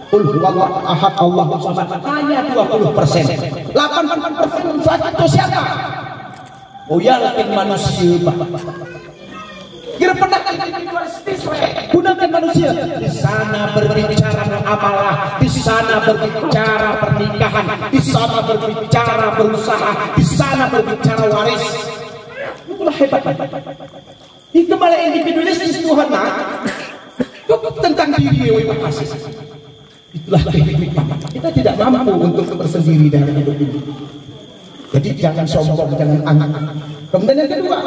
Qul huwallahu ahad Allahu samad. Hanya 20%. 80% saja itu siapa? Oh ya, lakin manusia, Pak. Kira pernah gunakan manusia. Di sana berbicara muamalah, di sana berbicara pernikahan, di sana berbicara berusaha, di sana berbicara waris. Itulah hebat. Itu malah individualistis Tuhan tentang diri. Itulah kehidupan. Kita tidak mampu untuk bersendiri dalam hidup ini. Jadi jangan sombong, jangan angkat. Kemudian yang kedua,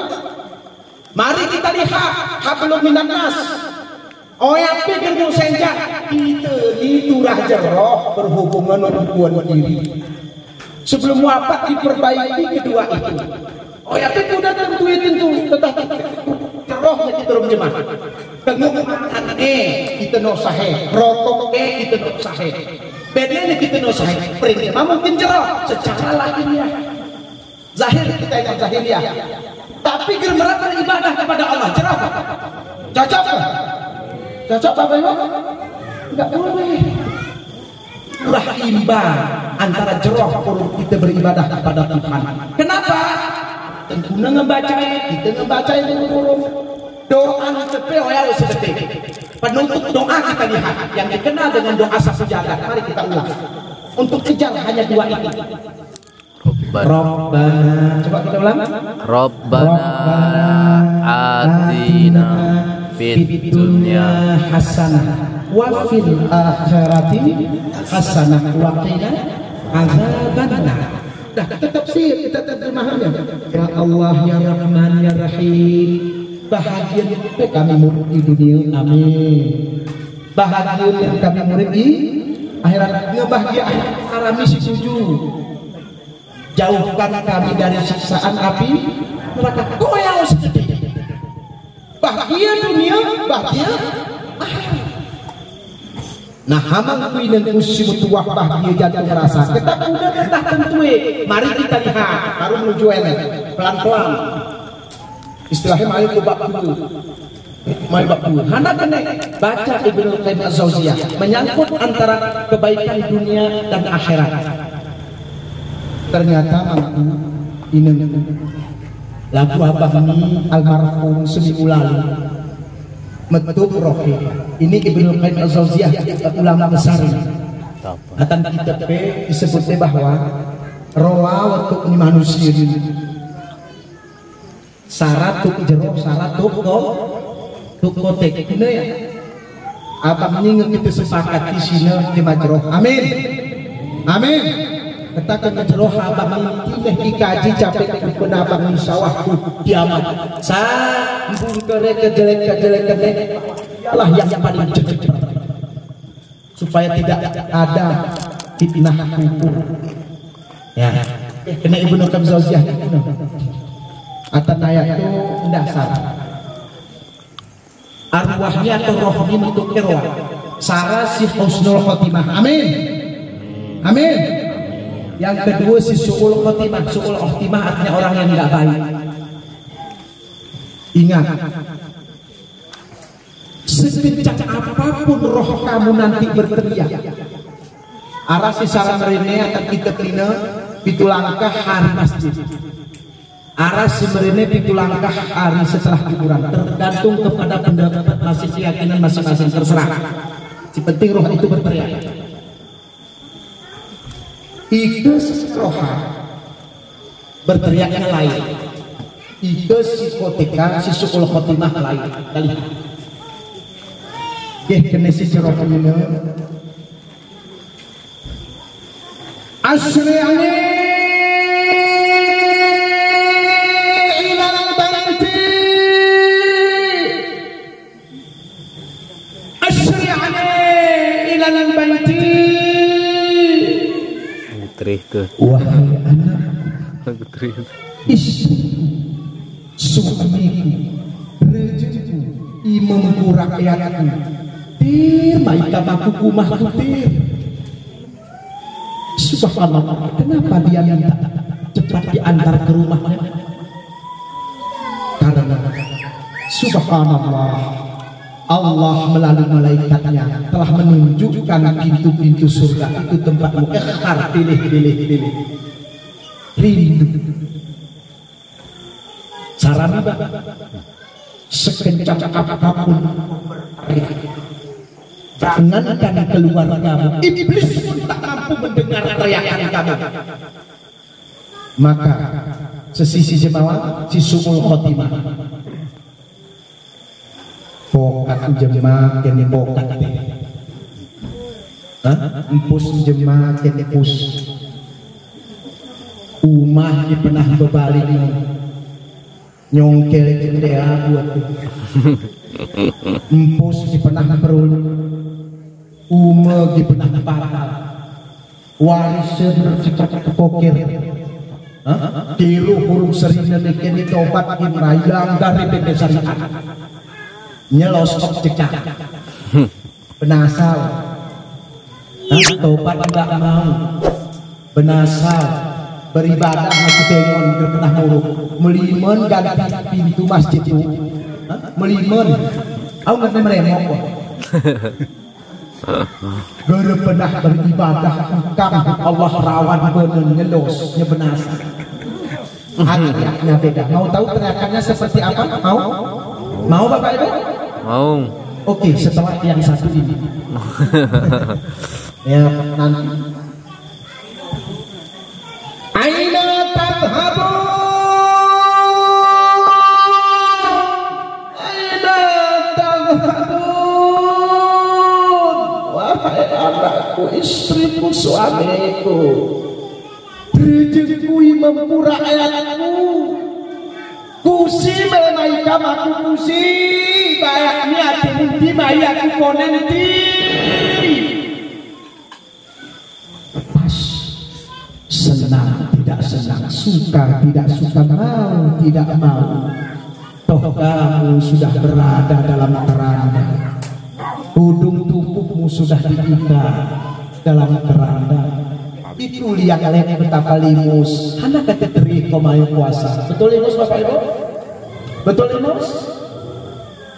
mari kita lihat hablum minan nas. Oya pikir mu senjak itu jerok berhubungan hubungan diri. Sebelum wafat diperbaiki kedua itu. Oya pikir udah tentu tetapi jerohnya kita belum jemah. Kenguatan kita no sahih, rokok kita no sahih. Bedanya kita no sahih. Perintah mungkin jeroh secara lahiriah. Zahir kita yang zahiriah. Tapi germerap beribadah kepada Allah cerah. Cocok? Cocok Bapak Ibu? Enggak boleh. Kurang imbang antara jeroh kita beribadah kepada Tuhan. Kenapa? Tentunya ngebaca, kita ngebaca itu doa ngecepel ya sedetik. Penutup doa kita lihat yang dikenal dengan doa sapu jagat. Mari kita ulang. Untuk kejar hanya 2 ini. Rabbana, coba kita ulang. Rabbana atina fid dunya hasanah wa fil akhirati hasanah wa qina azabannar. Dah kita tafsir, kita terjemahannya. Ya Allah ya Rahman ya Rahim, bahagia kami murid di dunia, amin. Bahagia kami murid di akhirat, ngebahagia kami setuju. Jauhkan kami dari siksaan api neraka, goyang sedih. Bahagia dunia, bahagia akhirat. Nah hamang kuinan kusi tuah bahagia jantung rasa. Kita udah entah tentue. Mari kita lihat, baru menuju enak, pelan-pelan. Istilahnya mari bab dulu. Mari bab dulu. Hendak kena baca Ibnu Qayyim Az-Jauziyah menyangkut antara kebaikan dunia dan akhirat. Ternyata mampu ini lagu abah ini almarhum seminggu lalu metub rohi. Ini Ibnu Qayyim Az-Jauziyah ulama besar. Atan kitab disebutnya bahwa roa waktu ini manusia syarat tuk jero syarat tuk kotek ini ya. Abah ini kita sepakat di sini di majroh. Amin. Amin. Kita kena jero abah ini dikaji capek penabang di sawahku kiamat. Sambung kejelek ialah yang paling cepat supaya tidak ada fitnah kubur. Ya, kena Ibnu Qayyim Az-Jauziyah Atan ayat itu dasar arwahnya atau rohnya untuk irwa Sarah si husnul khotimah, amin amin. Yang kedua si su'ul khotimah. Su'ul khotimah artinya orang yang tidak baik. Ingat, sekencang apapun roh kamu nanti berteriak arah si sarang rene akan kita kena pitu langkah hari masjid, arah si merene pitu langkah hari setelah kuburan, tergantung kepada pendapat masing keyakinan masing-masing, terserah. Si penting roh itu berteriak. Ike roha berteriaknya lain. Ike psikotika si su'ul khotimah lain. Kali. Kena si roh ini. Asri'ani wahai anak, istriku, suamiku, rezekiku, imamku, rakyatku, tir baik kapaku kumahku tir. Subhanallah, kenapa dia minta cepat diantar ke rumahnya? Karena subhanallah, Allah melalui malaikatnya telah menunjukkan pintu-pintu surga itu tempatmu. Ikhtar, pilih rindu sarana sekencang apapun jangankan keluargamu, iblis pun tak mampu mendengar teriakan kamu. Maka sesisi jemaah si su'ul khotimah pokat jemaah kene pokat empus jemaah kene pus umah di pernah berbalik nyongkel jendela buat empus di pernah perul umah di pernah batal warisan bersifat pokir tilu huruf serina kene tobat imrayang dari benda syariat nyelos cekak benasal tobat enggak mau benasal beribadah masih tengon pernah muruk melimen ganti pintu masjid itu melimen aku nggak meremok kok gara pernah beribadah kang Allah rawan bener nyelos nyebenasal hati-hatinya beda. Mau tahu teriakannya seperti apa? Mau Bapak Ibu? Mau. Oke, setelah yang satu ini. Ya, nanti. Aina tadhhabun? Aina tadhhabun? Wahai anakku, istriku, suamiku, rezekiku, imamku, rakyatku, ku pusi memai kamaku pusi bayak niat di maya aku konenti pas senang tidak senang, suka tidak suka, mau tidak mau, toh kamu sudah berada dalam keranda, hudung tubuhmu sudah dibuka dalam keranda. Itu liang lek betapa limus anak keteteri komayo puasa. Betul limus Bapak Ibu? Betul limus?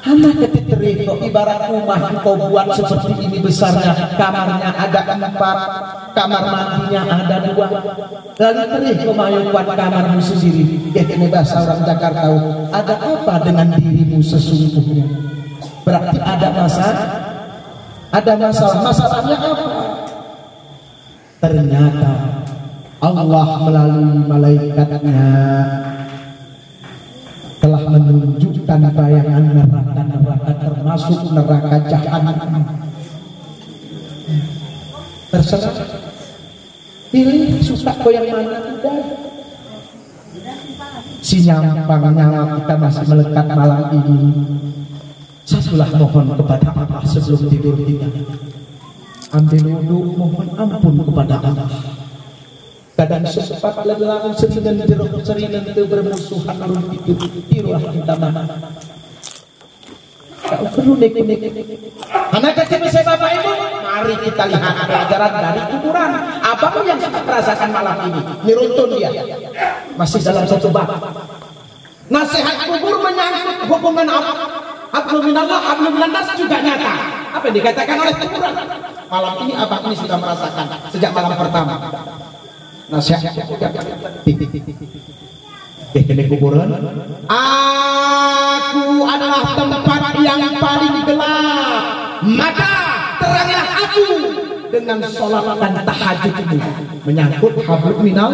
Anak keteteri kok ibarat rumah kau buat seperti ini besarnya, kamarnya ada 4, kamar mandinya ada 2, lalu terih komayo buat kamarmu sendiri. Ya ini bahasa orang Jakarta. Ada apa dengan dirimu sesungguhnya? Berarti ada masalah. Ada masalah. Masalahnya apa? Ternyata Allah melalui malaikatnya telah menunjukkan bayangan neraka-neraka termasuk neraka jahanam. Terserah pilih suka kau yang mana. Udah si nyampang nyawa kita masih melekat malam ini. Satulah mohon kepada Allah sebelum tidur kita, ambil wudhu, mohon ampun kepada Allah. Kadang sempat lelang seringan jeruk seringan itu bermusuhan urun itu tirulah kita mana. Tak perlu nek-nek. Anak kecil saya Bapak Ibu, mari kita lihat pelajaran dari kuburan. Apapun yang kita rasakan malam ini, niruntun dia. Masih dalam satu bab. Nasihat kubur menyangkut hubungan hablum minallah, hablum minan-nas juga nyata. Apa yang dikatakan oleh kuburan? Malam ini abang ini sudah merasakan sejak malam pertama. Nasihat ini kuburan. Aku adalah tempat yang paling gelap, maka teranglah aku dengan sholat dan tahajudmu. Menyangkut hablum minal,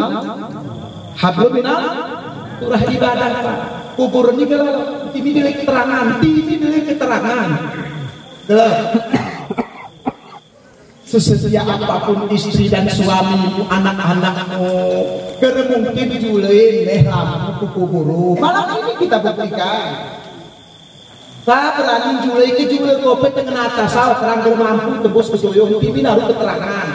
turah ibadah. Kuburan ini gelap, ini delik keterangan, ini delik keterangan. Sesetia apapun istri dan suamimu, anak-anakmu, mungkin julein deh lampu kuburu. Malam ini kita buktikan. Saya berani julei ke julei kopet dengan atas sal terang mampu tebus ke soyong ini naruh keterangan.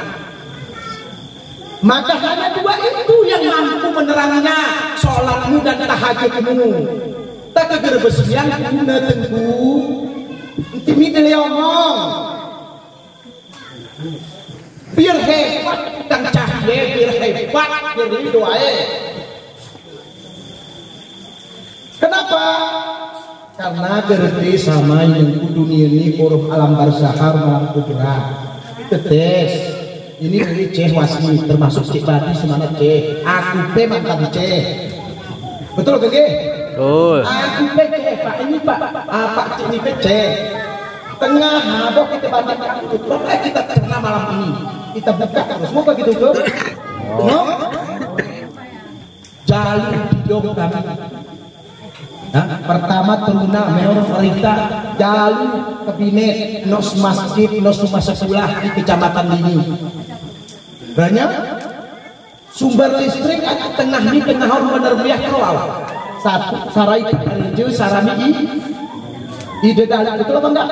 Maka hanya 2 itu yang mampu meneranginya, sholatmu dan tahajudmu. Tak kegerbesian guna tenggu, ini dia omong. Biar hebat dan cahaya, biar hebat jadi doa. Kenapa? Karena gerti sama yang dunia ini korup alam barzahar malam kuburan. Tetes ini dari ceh wasmi termasuk ceh badi semana ceh. Aku pe mantan ceh. Betul ke? Betul. Aku pe ceh pak ini pak pak ceh ini pe ceh. Tengah habok kita banyak tutup, kita terkena malam ini kita buka terus mau begitu tuh no? Jalur hidup kami pertama teruna memang perintah jalur kabinet nos masjid nos rumah sekolah di kecamatan ini banyak sumber listrik tengah ini tengah orang menerbiah keluar satu sarai rejo sarami di dedalu betul apa enggak?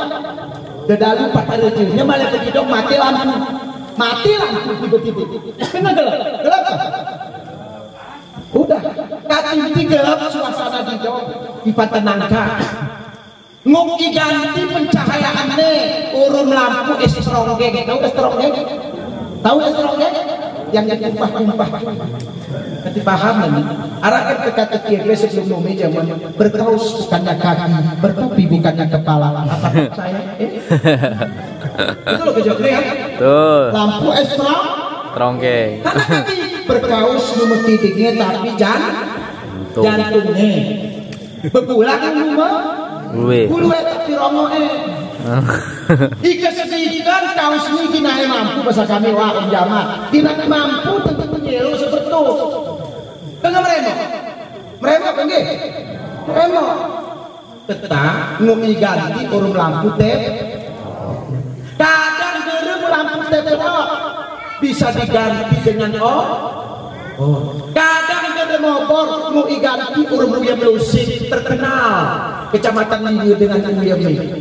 Dedalu 4 rejonya malah kedidong mati lampu tiba-tiba kena gelap udah katinti gelap suasana di dong dipatenangka nguki ganti pencahayaannya urun lampu estronggeng tahu estronggeng yang tumpah-tumpah nanti paham nanti arahkan ke kata kiri sebelum meja berkaus bukannya kaki bertopi bukannya kepala apa saya itu loh kejauhan ya lampu estronggeng berkaus memeti dingin tapi jantungnya bebulan rumah bulu tapi rongoe ika sesidikan kaos ini kinae mampu bahasa kami wah jamaah kinae mampu tentu nyelu seperti tengah meremo penggih meremo tetap nungi ganti urung lampu tep kadang gerem lampu tep bisa diganti dengan kadang gerem Mobor mau iganti urung Mulia Melusik terkenal kecamatan Liu dengan Mulia Melusik.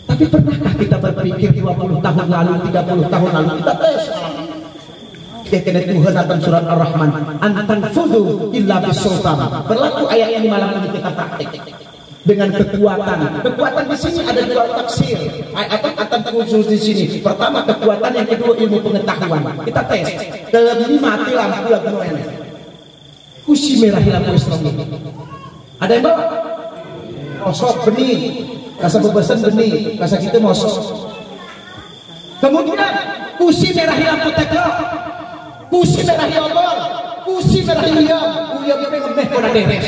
Tapi pernahkah kita berpikir 20 tahun lalu, 30 tahun lalu kita tes? Ya kena Tuhan akan surat Ar-Rahman, antan fudu illa bisultan. Berlaku ayat ini malam ini kita praktik dengan kekuatan. Kekuatan di sini ada dua tafsir. Akan khusus di sini. Pertama kekuatan, yang kedua ilmu pengetahuan. Kita tes. Kelebih mati lampu lagu Noel. Kusi merah lampu Islam. Ada yang bawa? Mosok benih. Rasa bebesan benih. Rasa kita mosok. Kemudian kusi merah lampu teklo. Kusi merah obor. Kusi merah uyam. Uyam itu ngebeh kona deres.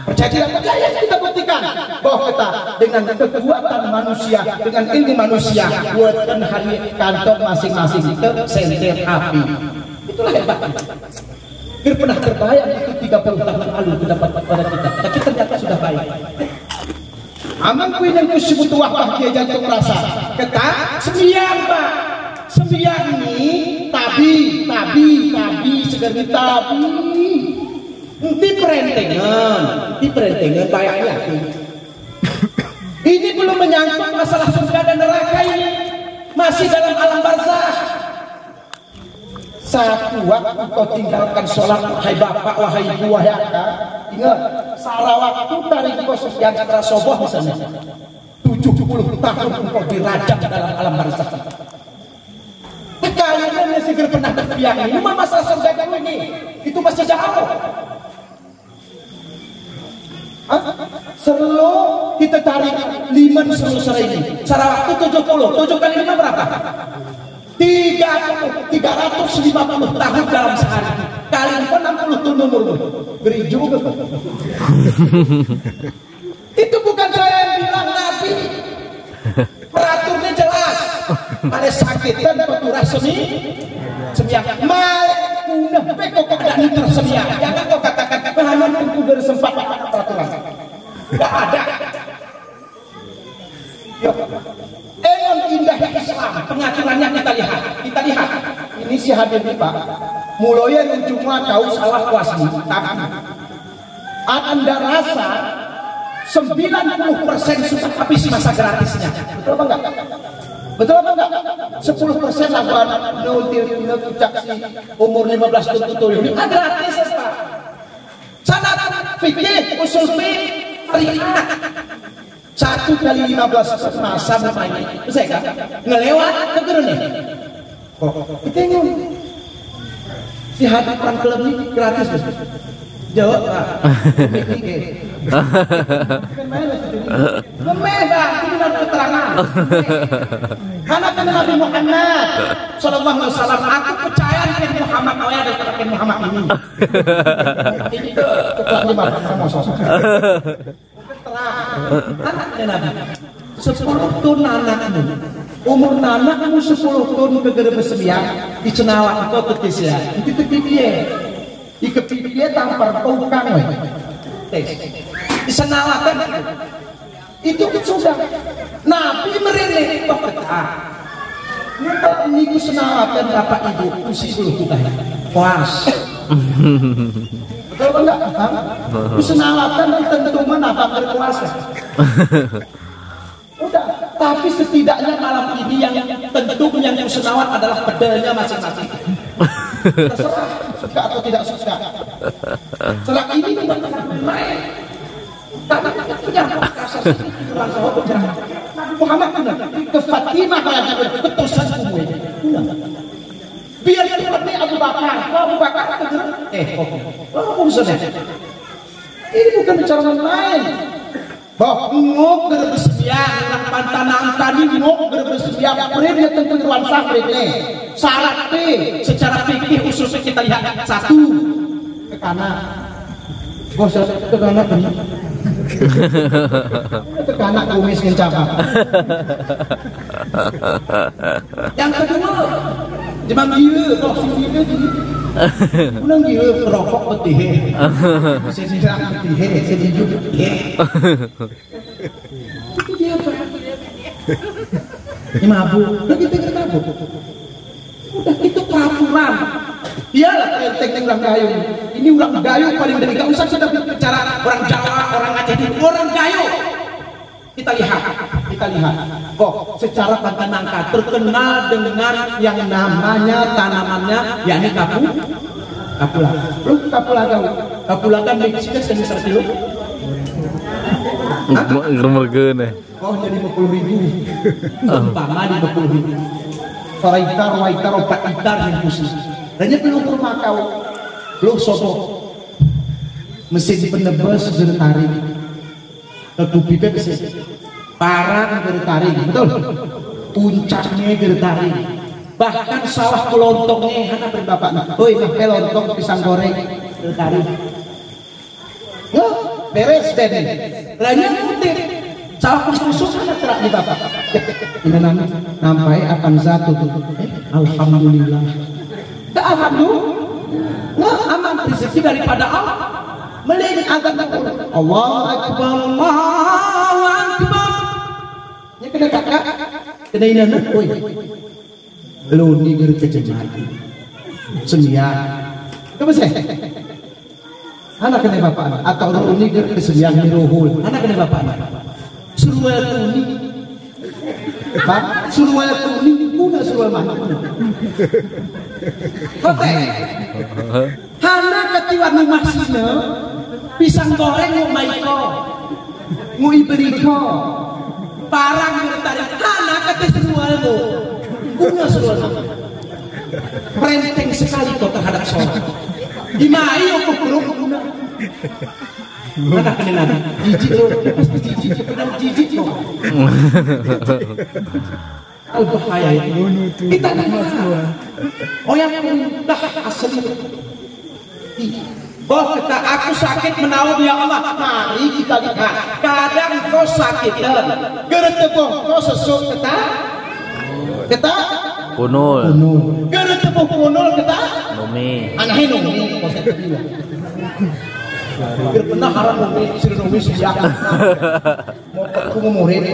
Percaya tidak percaya kita buktikan bahwa kita dengan kekuatan manusia, dengan ilmu manusia, buatkan hari kantong masing-masing itu senter api. Itulah hebatnya. Kita pernah terbayang itu 30 tahun lalu dapat pada kita, tapi ternyata sudah baik. Aman kuin yang disebut wabah dia jantung rasa. Kata sembiang pak, sembiang ini tabi segera tabi. Di perentengan bayangnya. Ini belum menyangkut masalah surga dan neraka ini, masih dalam alam barzakh. Satu waktu kau tinggalkan sholat, wahai bapak, wahai ibu, wahai akak, ingat, salah waktu tarik kau yang antara soboh misalnya 70 tahun kau dirajam dalam alam barzakh. Kalian yang segera pernah terbiang ini masalah surga ini, itu masih jauh. Selalu kita tarik 5 seluruh seribu. Secara waktu 70 kali 5 berapa? 350 tahun dalam sehari. Kali 60 tahun umurmu. Beri juga. Itu bukan saya yang bilang, Nabi. Peraturnya jelas. Ada sakit dan peturah sembiang. Punah pekok dan tersedia. Jangan kau katakan bahanan itu bersempat peraturan. Tidak ada. Dengan indah Islam pengaturannya kita lihat. Ini si Habib Pak. Mulanya ujungnya kau salah kuasni. Tapi Anda rasa 90% sudah habis masa gratisnya. Betul apa enggak? Betul apa enggak? 10% lakukan nucaksi umur 15 tahun ini gratis Pak. Sanad fikih, usul fikih, syariat. 1 kali 15 masa namanya. Bisa kan? Ngelewat ke nih. Kita ingin si hadapan klub ini gratis. Jawab Pak. Memang ini ada keterangan. Karena kena Nabi Muhammad Sallallahu Alaihi Wasallam, aku percaya dengan Muhammad dan dengan Muhammad ini. Ini keterangan sama sosok. Anaknya Nabi 10 tahun anakmu, umur anakmu 10 tahun gegere bersebiang di cenawak itu tetis ya. Itu tepiye. Ikepiye tampar tukang we. Disenawakan itu sudah Nabi merene kok betah. Napa niku senawakan Bapak Ibu usi dulu kita. Puas. Betul enggak? Disenawakan tentu menapa berpuasa. Udah, tapi setidaknya malam ini yang tentu yang senawat adalah pedalnya masing-masing. Terserah suka atau tidak suka. Setelah ini tidak main. Tapi punya kasar Nabi Muhammad benar. Ke Fatimah yang ketusan umum. Biar seperti Abu Bakar. Abu Bakar maksudnya. Ini bukan bicara main. Bahwa ngok bersebiang nak pantanang tadi ngok bersebiang dia tentu ruang sahrit nih syarat secara fikih usul kita lihat 1 ke kanan bos ke kanan ini ke kanan kumis kencang yang kedua jemang gila bos gila ulang gila perokok petih sisirang petih sedijuk petih itu dia Pak ini mabuk kita mabuk udah itu peraturan Iyalah enteng orang Gayo. Ini orang Gayo paling dari gak usah kita bicara orang Jawa, orang Aceh, orang Gayo. Kita lihat. Kok secara pantanangka terkenal dengan yang namanya tanamannya yakni kapulaga. Lu kapulaga mixnya sebesar kilo. Germergeun eh. Oh jadi 50.000. Umpama di 50.000. Waikar 4 hektar yang khusus. Hanya belum permakau. Lu sobo. Mesin penebas gertaring. Kegupi bisa. Parang gertaring, betul. Puncaknya gertaring. Bahkan sawah kelontongnya hana berbapak. Oi, pakai lontong pisang goreng gertaring. Yo, beres deh. Lainnya putih. Sawah khusus hana cerak di bapak. Ini nampai akan satu. Alhamdulillah. Alhamdulillah. Nah, aman rezeki daripada Allah. Melihat azan Allahu Akbar, Allahu Akbar. Ya kena kakak, kena inana, oi. Lu ni ger kejemat. Sembiang. Apa sih? Anak kena bapak atau lu ni ger kesembiang ni rohul. Anak kena bapak. Surwel kuning. Pak, surwel kuning guna surwel mana? Oke. Hana ketiwa nu masina pisang goreng nu maiko nu iberiko parang gertaring hana kete serualmu guna serualmu renteng sekali kau terhadap sholat dimai aku kurung guna mana kena nanti jijik lo pasti jijik benar jijik lo al-bahaya kita oh yang dah asli oh kata aku sakit menawan ya Allah. Mari kita lihat. Kadang kau sakit gereteboh kau sesuk kata Punul. Gereteboh punul kata Numi. anaknya Numi konsep kedua. Pernah harap Numi sir Numi sejak mau aku murid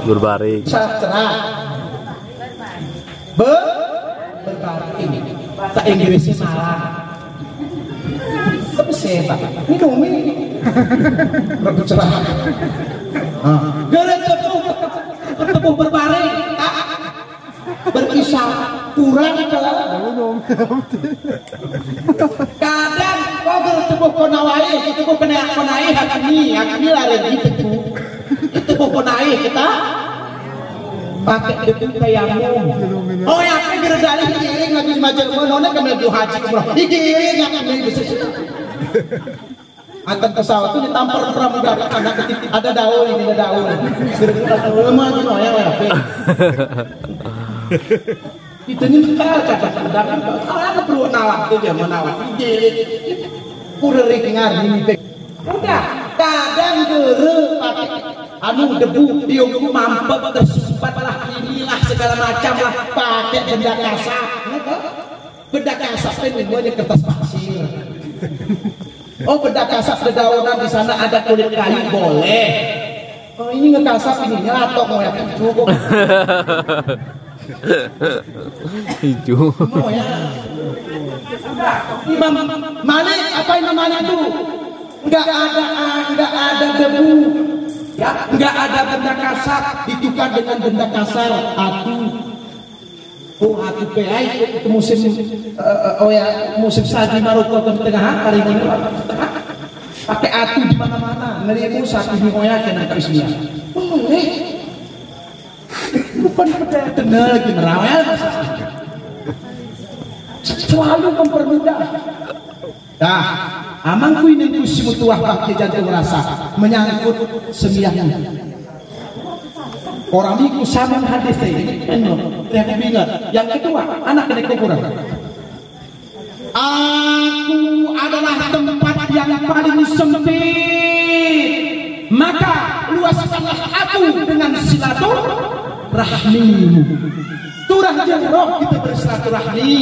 Berbaring. cerah berbaring bahasa Inggrisnya salah. Tapi saya ini Numi berbicara. Bertepuk berbaring, berkisah kurang kadang kau bertepuk konawai, itu kau konai hakimi lari itu konai kita pakai debu tayamum. Oh yang kan geredali digiring lagi majak nona kena ju haji umrah digiring yang ini bisa. Angkat pesawat itu ditampar pramugari karena ada daun ini ada daun. Lemah itu ya ya. Itu nyekal kadang-kadang kalau perlu nawak itu dia menawak digiring. Kurang dengar ini. Udah kadang gere pakai anu debu diungku mampet tersumpat lah inilah segala macam lah pakai benda kasar ini kertas pasir. Oh benda kasar dedaunan di sana ada kulit kayu boleh. Oh ini ngekasar ini nyelatok mau ya cukup. Hijau. Mau ya. Imam Malik apa Imam Malik itu? Enggak ada debu. Ya, enggak ada benda kasar ditukar dengan benda kasar atu. Oh atu PI itu musim musim salju Maroko ke tengah hari ini pakai atu di mana-mana ngerimu satu di moya kena Kristia. Boleh. Bukan pada kenal lagi merawel selalu mempermudah. Dah, amangku ini kursi mutuah bakti jantung rasa menyangkut sembiangnya. Orang itu sama hadis ini, lihat ingat. Yang kedua, anak kena kurang. Aku adalah tempat yang paling sempit, maka luaskanlah aku dengan silaturahmimu. Turah roh kita bersilaturahmi.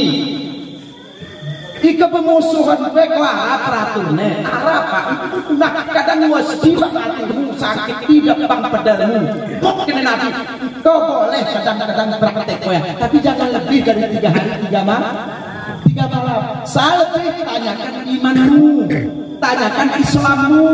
Ika pemusuhan baiklah peraturnya apa nah kadang wajibah hatimu sakit tidak bang pedarmu mungkin nabi kau boleh kadang-kadang praktek ya tapi jangan lebih dari 3 hari 3 malam 3 malam. Saleh tanyakan imanmu, tanyakan Islammu.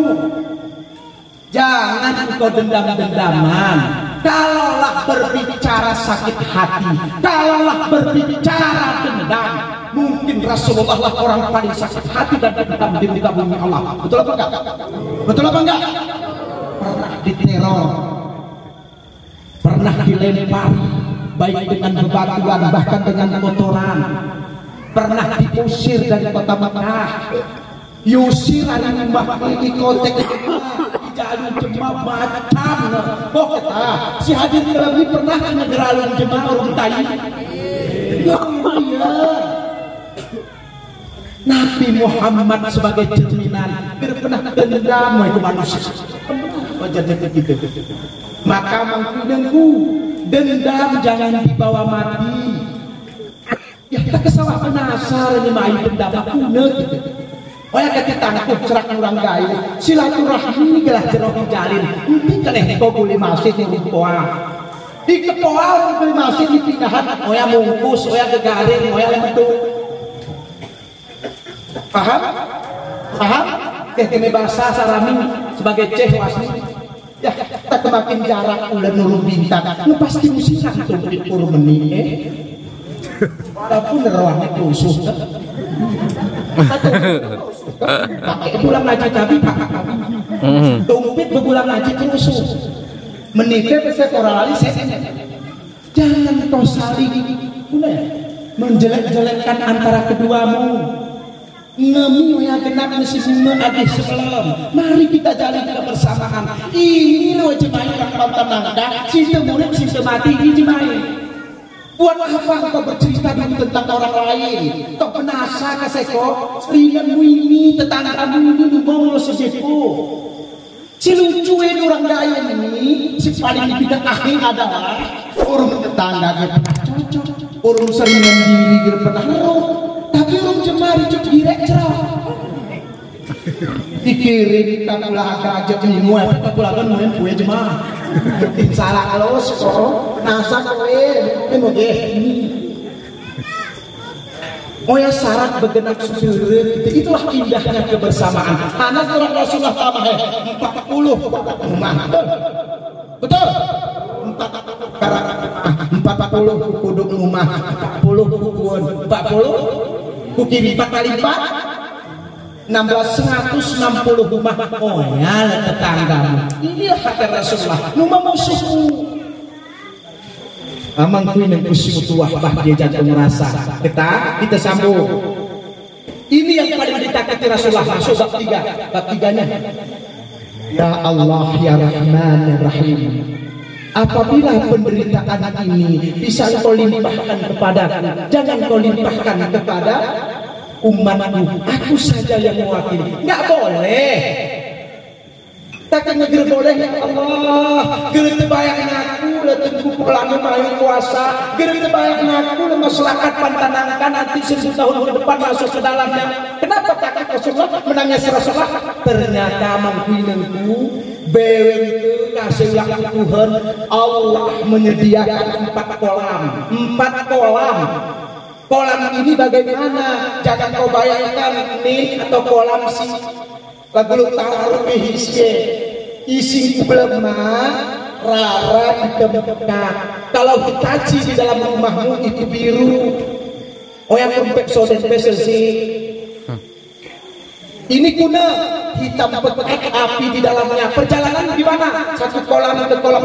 Jangan engkau dendam-dendaman. Kalaulah berbicara sakit hati, kalaulah berbicara dendam, mungkin Rasulullah lah orang paling sakit hati dan dendam di muka bumi Allah. Betul apa enggak? Betul apa enggak? Pernah diteror, pernah dilempari, baik dengan bebatuan bahkan dengan kotoran, pernah diusir dari kota Mekah, diusir dari rumah ini kotek jalur jemaah macam kok kita si hadir lebih pernah ke negara alun jemaah orang tayi ya Nabi Muhammad sebagai cerminan pernah dendam itu manusia wajahnya begitu. Maka mengkudengku dendam jangan dibawa mati ya kita kesalah penasaran main dendam aku gitu. Oh ya kita tangkup cerak orang gaya silaturahmi gelah jeroh jalin nanti keleh kau boleh masih di kepoa di kepoa boleh masih di pindahan oh ya mungkus oh ya gegaring oh ya lentuk paham? Paham? Keme bahasa sarami sebagai ceh wasni ya tak makin jarak udah nurun bintang lu pasti musikan tuh di pur meni walaupun nerawangnya khusus pakai pulang ngaji tapi tumpit berulang ngaji terus menikah pesek orang lain jangan kau saling menjelek-jelekkan antara keduamu ngemi ya genap mesisme adih sebelum mari kita jalin kebersamaan ini loh jemaah yang pantan nangka sistem murid sistem mati ini jemaah. Buat apa kau bercerita dulu tentang orang lain? Kau penasa kaseko, ringanmu ini, tetanggamu ini, mau lo sejeko. Si lucu ini orang gaya ini, si paling dipindah akhir adalah orang tetangga dia pernah cocok, orang seringan diri dia pernah ngeruh, tapi orang jemari cocok direk cerah. Dikirim tak pula aja minggu tak pula kan main kue jemaah salah kalau sekolah nasa kue mau oh ya syarat bergenap sendiri itulah indahnya kebersamaan anak orang Rasulullah tambah 40 rumah betul 40 kuduk rumah 40 kukun 40 kukiri 4 kali 4 160 rumah oh ya tetangga inilah kata Rasulullah rumah musuhmu amang kuin yang kusimu tuah bah dia jantung merasa kita sambung ini yang paling ditakati Rasulullah masuk bab 3 bab 3-nya ya Allah ya Rahman ya Rahim apabila penderitaan ini bisa kau limpahkan kepadaku jangan kau limpahkan kepada umatku, aku saja yang mewakili. Nggak boleh. Tak ngeger boleh ya Allah. Geus teu bayang aku le tengku pulang main puasa. Geus teu bayang aku le masyarakat pantanangkan nanti 1000 tahun ke depan masuk ke dalamnya. Kenapa tak Rasulullah menangis Rasulullah? Ternyata mangkuinengku beweng itu kasih ulang Tuhan Allah menyediakan 4 kolam. 4 kolam. Kolam ini bagaimana? Jangan kau bayangkan nih atau kolam si lagu taruh isi belema rara ditempat. Kalau dikaji di dalam rumahmu itu biru. Oh yang tempat sodet sih. Ini kuna hitam pekat api di dalamnya. Perjalanan di mana? Satu kolam ke kolam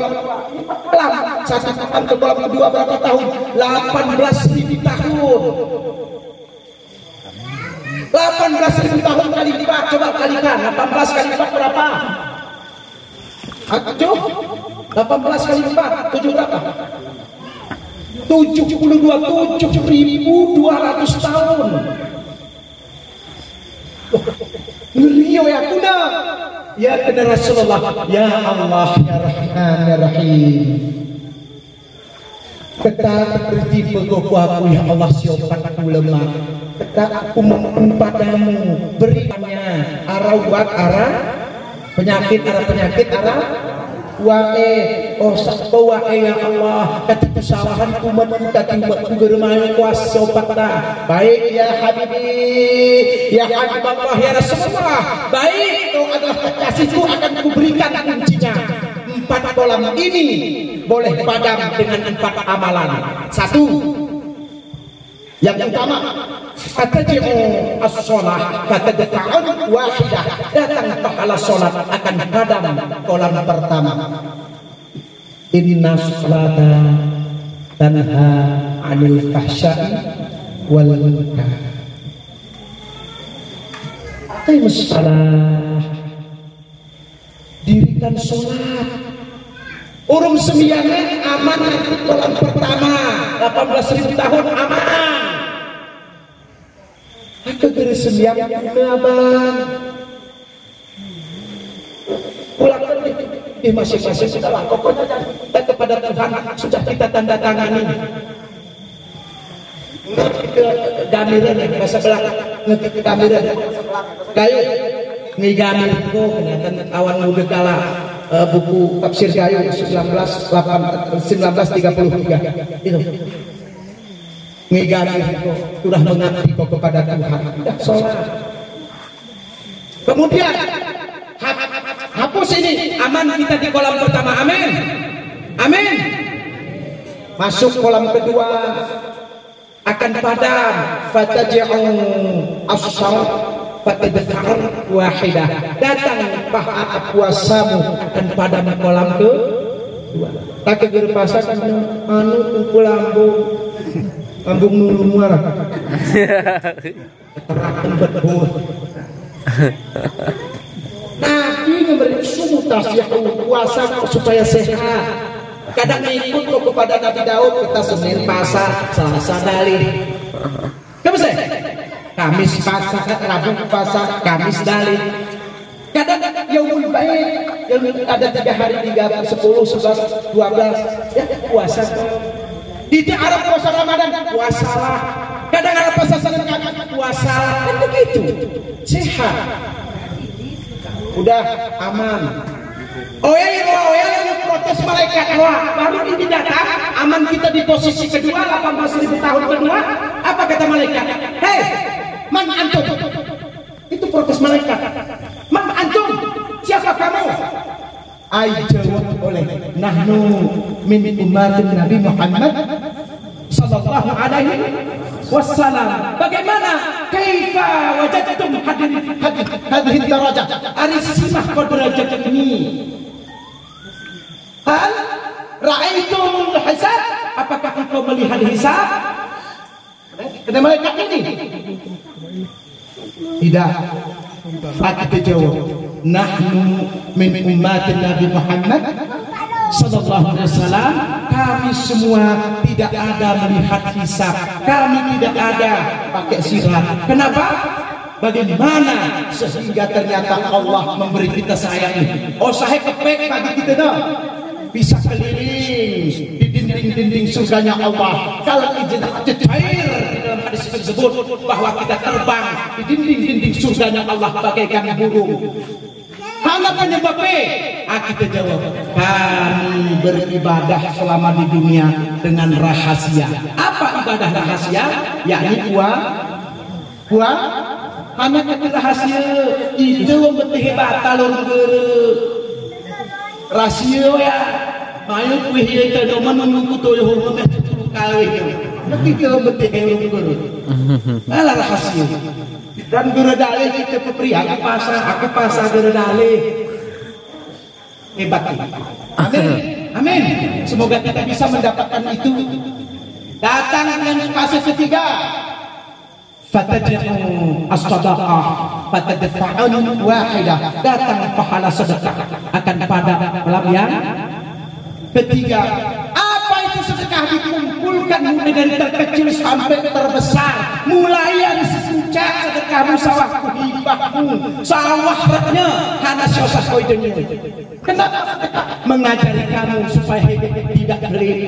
kolam, satu kolam ke kolam kedua berapa tahun? 18.000 tahun. 18.000 tahun kali 4 coba kalikan. 18 kali 4 berapa? Ayo 18 kali 4 7 berapa? 7.200 tahun. Ngeriyo ya kuda ya kena Rasulullah ya Allah ya Rahman ya Rahim kata terjadi begoku aku ya Allah siopat aku lemah kata aku memohon padamu berikannya arah ubat arah penyakit arah wae oh sakpo wae ya Allah kati kesalahan umat kati umat germai kuasa patah baik ya habibi ya habibullah ya rasulullah baik kau adalah kekasihku akan kuberikan kuncinya 4 kolam ini boleh padam dengan 4 amalan. 1 yang utama fataji'u as-shalah fatadfa'un wahidah, datang pahala salat akan padam kolam pertama. Inna sholata tanha 'anil fahsya'i wal munkar. Aqimus shalah, dirikan salat. Urung sembiangan aman nanti kolam pertama 18.000 tahun aman. Aku kira sembiang abang. Pulang di masing-masing sudah lah. Pokoknya kita kepada Tuhan sudah kita tanda tangani. Ke gamiran bahasa belakang ngetik gamiran kayu ngigamir ko kelihatan awan muda kala buku tafsir kayu 1933 itu ngigamir ko sudah mengabdi ko kepada Tuhan sudah sholat. Kemudian hapus ini aman kita di kolam pertama. Amin amin. Masuk kolam kedua akan padam fataji'u as-shalah fatadfa'un wahidah, datang pahala puasamu akan padam kolam kedua. Tak keger pasak anu kumpul lambung nulu muara terakan betul. Nabi memberi sumu tasyahu puasa supaya sehat. Kadang ikut kok kepada Nabi Daud, kita Senin pasar, Selasa dalil. Kamu saya? Kamis pasar, Rabu pasar, Kamis dalil. Kadang yaumul baik, yang ada 3 hari, 3, 10, 11, 12, ya puasa. Di Arab puasa Ramadan, puasalah. Kadang ada puasa Senin Kamis, puasalah. Kan begitu, sehat. Udah aman. Oh ya, protes malaikat baru ini datang, aman kita di posisi kedua 18.000 tahun kedua. Apa kata malaikat? Hei, man antum? Itu protes malaikat. Man antum? Siapa kamu? Jawab oleh nahnu min ummatin Nabi Muhammad sallallahu alaihi wassalam. Bagaimana? Kaifa wajadtum hadhihi darajah? Arisimah derajat ini. Hal ra'aitumul hisab? Apakah engkau melihat hisab? Kata malaikat ini. Tidak. Kita jawab, nahnu min ummatin Nabi Muhammad sallallahu alaihi wasallam. Kami semua tidak ada melihat hisab. Kami tidak ada pakai sirat. Kenapa? Bagaimana sehingga ternyata Allah memberi kita sayang ini? Oh, saya kepek bagi kita dong. Bisa keliling di dinding-dinding surganya Allah. Kalau izin cair di dalam hadis tersebut bahwa kita terbang di dinding-dinding surganya Allah bagaikan burung. Apa penyebabnya? Kita jawab, kami beribadah selama di dunia dengan rahasia. Apa ibadah rahasia? Yakni puasa. Hanya kata rahasia itu membetih batal rahasia ya. Mayu kuih itu doman menunggu tuh hormat itu kali. Tapi kalau betih urung. Alah rahasia. Dan geredale kita pria aku pasar geredale. Hebat. Amin. Amin. Semoga kita bisa mendapatkan itu. Datang dengan fase ketiga. Fatadfa'u as-sadaqah fatadfa'un wahidah, datang pahala sedekah akan pada kolam yang ketiga. Apa itu sedekah? Dikumpulkan dari terkecil sampai terbesar, mulai dari sepuncak sedekahmu, sawahku, hibahmu, sawahnya hana syosah koidenya. Kenapa sedekah? Mengajari kamu supaya hidup tidak pelit.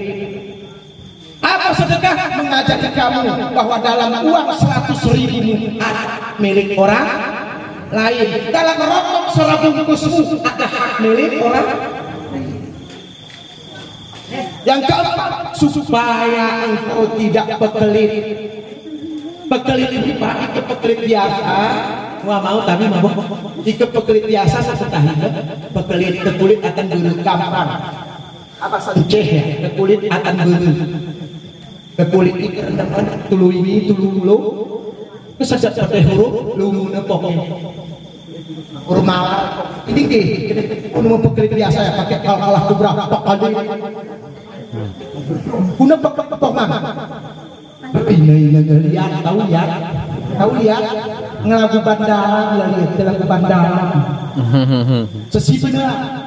Apa sedekah? Mengajari kamu bahwa dalam uang 100.000 ada milik orang lain. Dalam rokok 100 bungkusmu ada hak milik orang lain. Yang keempat, supaya engkau tidak pekelit. Pekelit ini Pak, itu pekelit biasa. Wah mau tapi mabok. Jika pekelit biasa setahun pekelit ke kulit akan guru gampang. Apa saja ya? Ke kulit akan guru. Ke kulit ini rendaman tulu ini tulu lo. Kesejak pada huruf lu nepoknya. Huruf malah ini gini. Mau pekelit biasa ya pakai kalah beberapa kali. Guna pok mah. Ini lihat tahu lihat ngelagu bandara lihat ngelagu bandara. Sesibena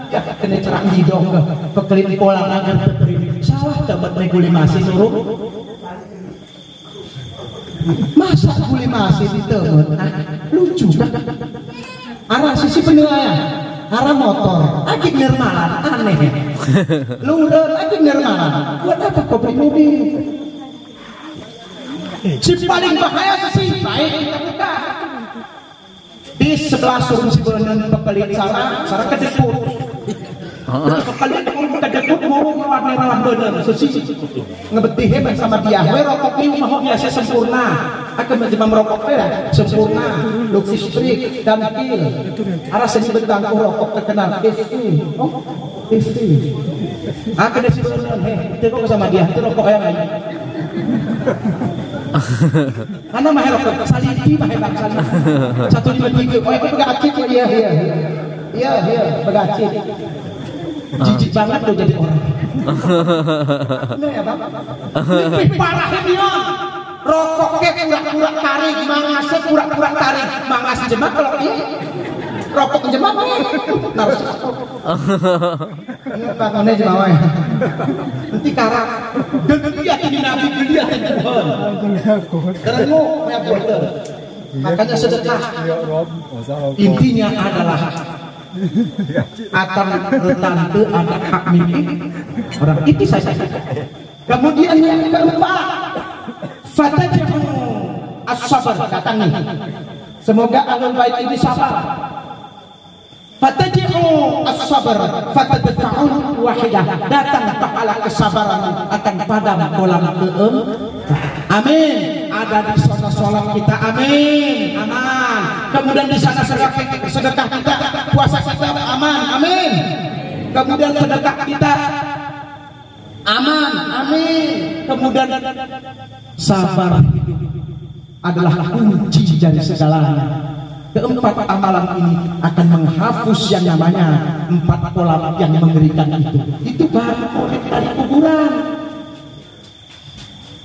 ya kena cerang hidung pekelin pola agar terperi. Salah dapat regulasi suruh. Masa regulasi ditemen lucu kan? Arah sisi penilaian arah motor, lagi nirmalan aneh ya. Luren lagi nirmalan. Buat apa kau beli mobil? Si paling bahaya sih baik kita buka. Di sebelah surun si bulan pepelit sarang kedekut. Pepelit kedekut mau mewarnai rawan bener sesi ngebetih hebat sama dia. We rokok ini mau biasa sempurna. Akan menjadi merokok ya sempurna, look listrik dan kil. Arah seni bentang rokok terkenal istri. Oh, istri. Akan disebutkan heh, itu sama dia itu rokok yang lain. Mana mah rokok saliti mah bangsa. 153. Oh, itu begacit ya iya. Iya, begacit. Jijik banget lo jadi orang. Bener ya, Bang? Lebih parah dia. Rokoknya pura-pura tarik, mangasnya pura-pura tarik, mangas jemak kalau ini rokok jemak narus bangunnya jemaah nanti karak geliat ini nabi geliat ini Tuhan kerengu makanya sedekah intinya adalah akan bertante ada hak milik orang itu saja. Kemudian yang keempat fataji'u as-sabar datang nih. Semoga ahlul bait ini sabar. Fataji'u as-sabar fatadfa'un wahidah. Datang pahala kesabaran akan padam kolam keem. Amin. Ada di sana sholat kita. Amin. Aman. Kemudian di sana sedekah kita, puasa kita aman. Amin. Kemudian sedekah kita aman. Amin. Kemudian sabar adalah kunci dari segalanya. Keempat amalan ini akan menghapus yang namanya 4 kolam yang mengerikan itu. Itu baru kolek dari kuburan.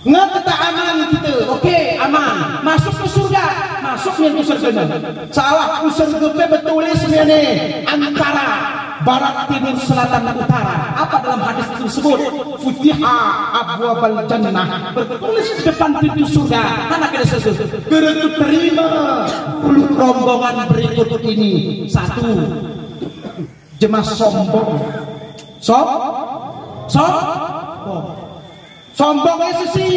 Nggak kita aman gitu, oke aman, masuk ke surga, masuknya ke surga. Salah ke surga betulis ini antara barat timur selatan utara. Apa dalam hadis tersebut? Futiha abwabal jannah, bertulis depan pintu surga. Anak kita sesuatu. Geretu terima puluh rombongan berikut ini. 1. Jemaah sombong. Sombongnya sisi,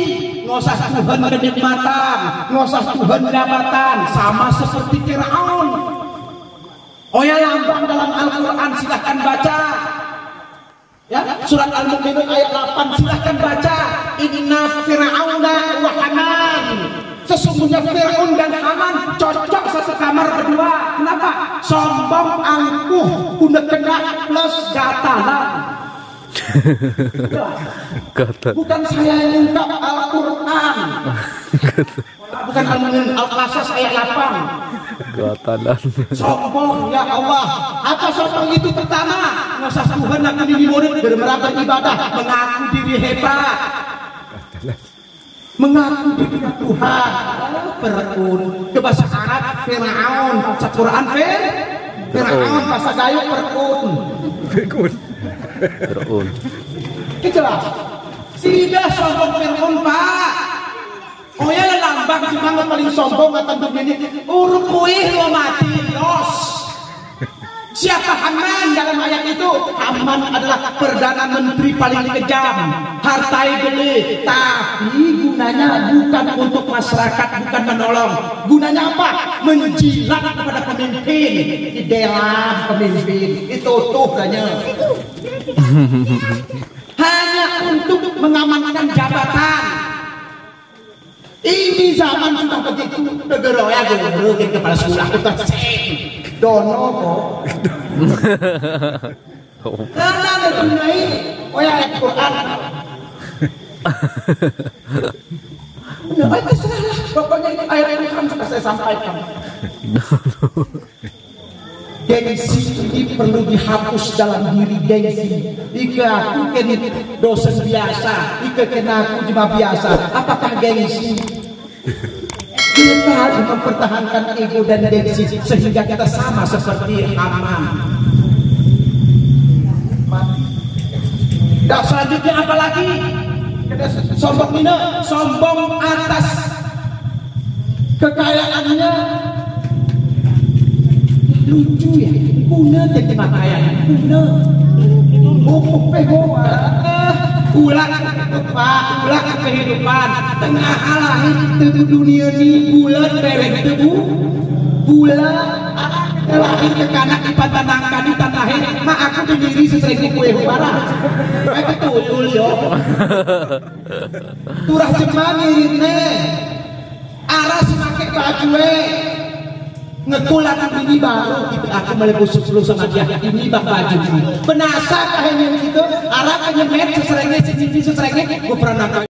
ngosah Tuhan kenikmatan, ngosah Tuhan jabatan, sama seperti Firaun. Oh ya lambang dalam Al-Quran silahkan baca. Ya, surat Al-Mu'minun ayat 8 silahkan baca. Inna Fir'auna wa Haman. Sesungguhnya Fir'aun dan Haman cocok satu kamar berdua. Kenapa? Sombong, angkuh, udah kena plus gatalan. Bukan saya yang ungkap Al-Quran, bukan Al-Qasas ayat 8. Gatalan. Sombong ya Allah. Apa sombong itu? Pertama, ngosah Tuhan aku diri murid bermeraba ibadah, mengaku diri hebat, mengaku diri Tuhan. Perun ke bahasa Arab Fir'aun, bahasa Quran Fir'aun, bahasa Gayo perun. Fir'aun. Jelas. Tidak sombong Fir'aun Pak. Oh ya lambang gimana paling sombong atau begini? Urut kuih lo mati dos. Siapa Haman dalam ayat itu? Haman adalah perdana menteri paling kejam, hartai beli. Tapi gunanya bukan untuk masyarakat, bukan menolong. Gunanya apa? Menjilat kepada pemimpin, dibela pemimpin. Itu tuh hanya mengamankan jabatan. Ini zaman sudah begitu. Negara ya gue kepala sekolah kita dono kok. Karena mengenai ayat Quran. Nah, terserahlah. Pokoknya itu ayat Quran sudah saya sampaikan. Gengsi ini perlu dihapus dalam diri gengsi. Jika aku kena dosen biasa, jika kena aku cuma biasa, apakah gengsi? Kita harus mempertahankan ego dan gengsi sehingga kita sama seperti Haman. Dan selanjutnya apa lagi? Sombong ini, sombong atas kekayaannya. Lucu ya, guna jadi pakaian, guna ulang kehidupan tengah alahi tebu dunia ini bulan bereng tebu bulan lahir ke kanak dipatanangkan ditanahin mak aku berdiri sesuai kue huara betul yo turah cemani ini arah semakin baju ngekulangan ini baru gitu aku melepas 10 sama dia ini bak baju ini penasa kayak gitu arah penyemet seserengnya gue pernah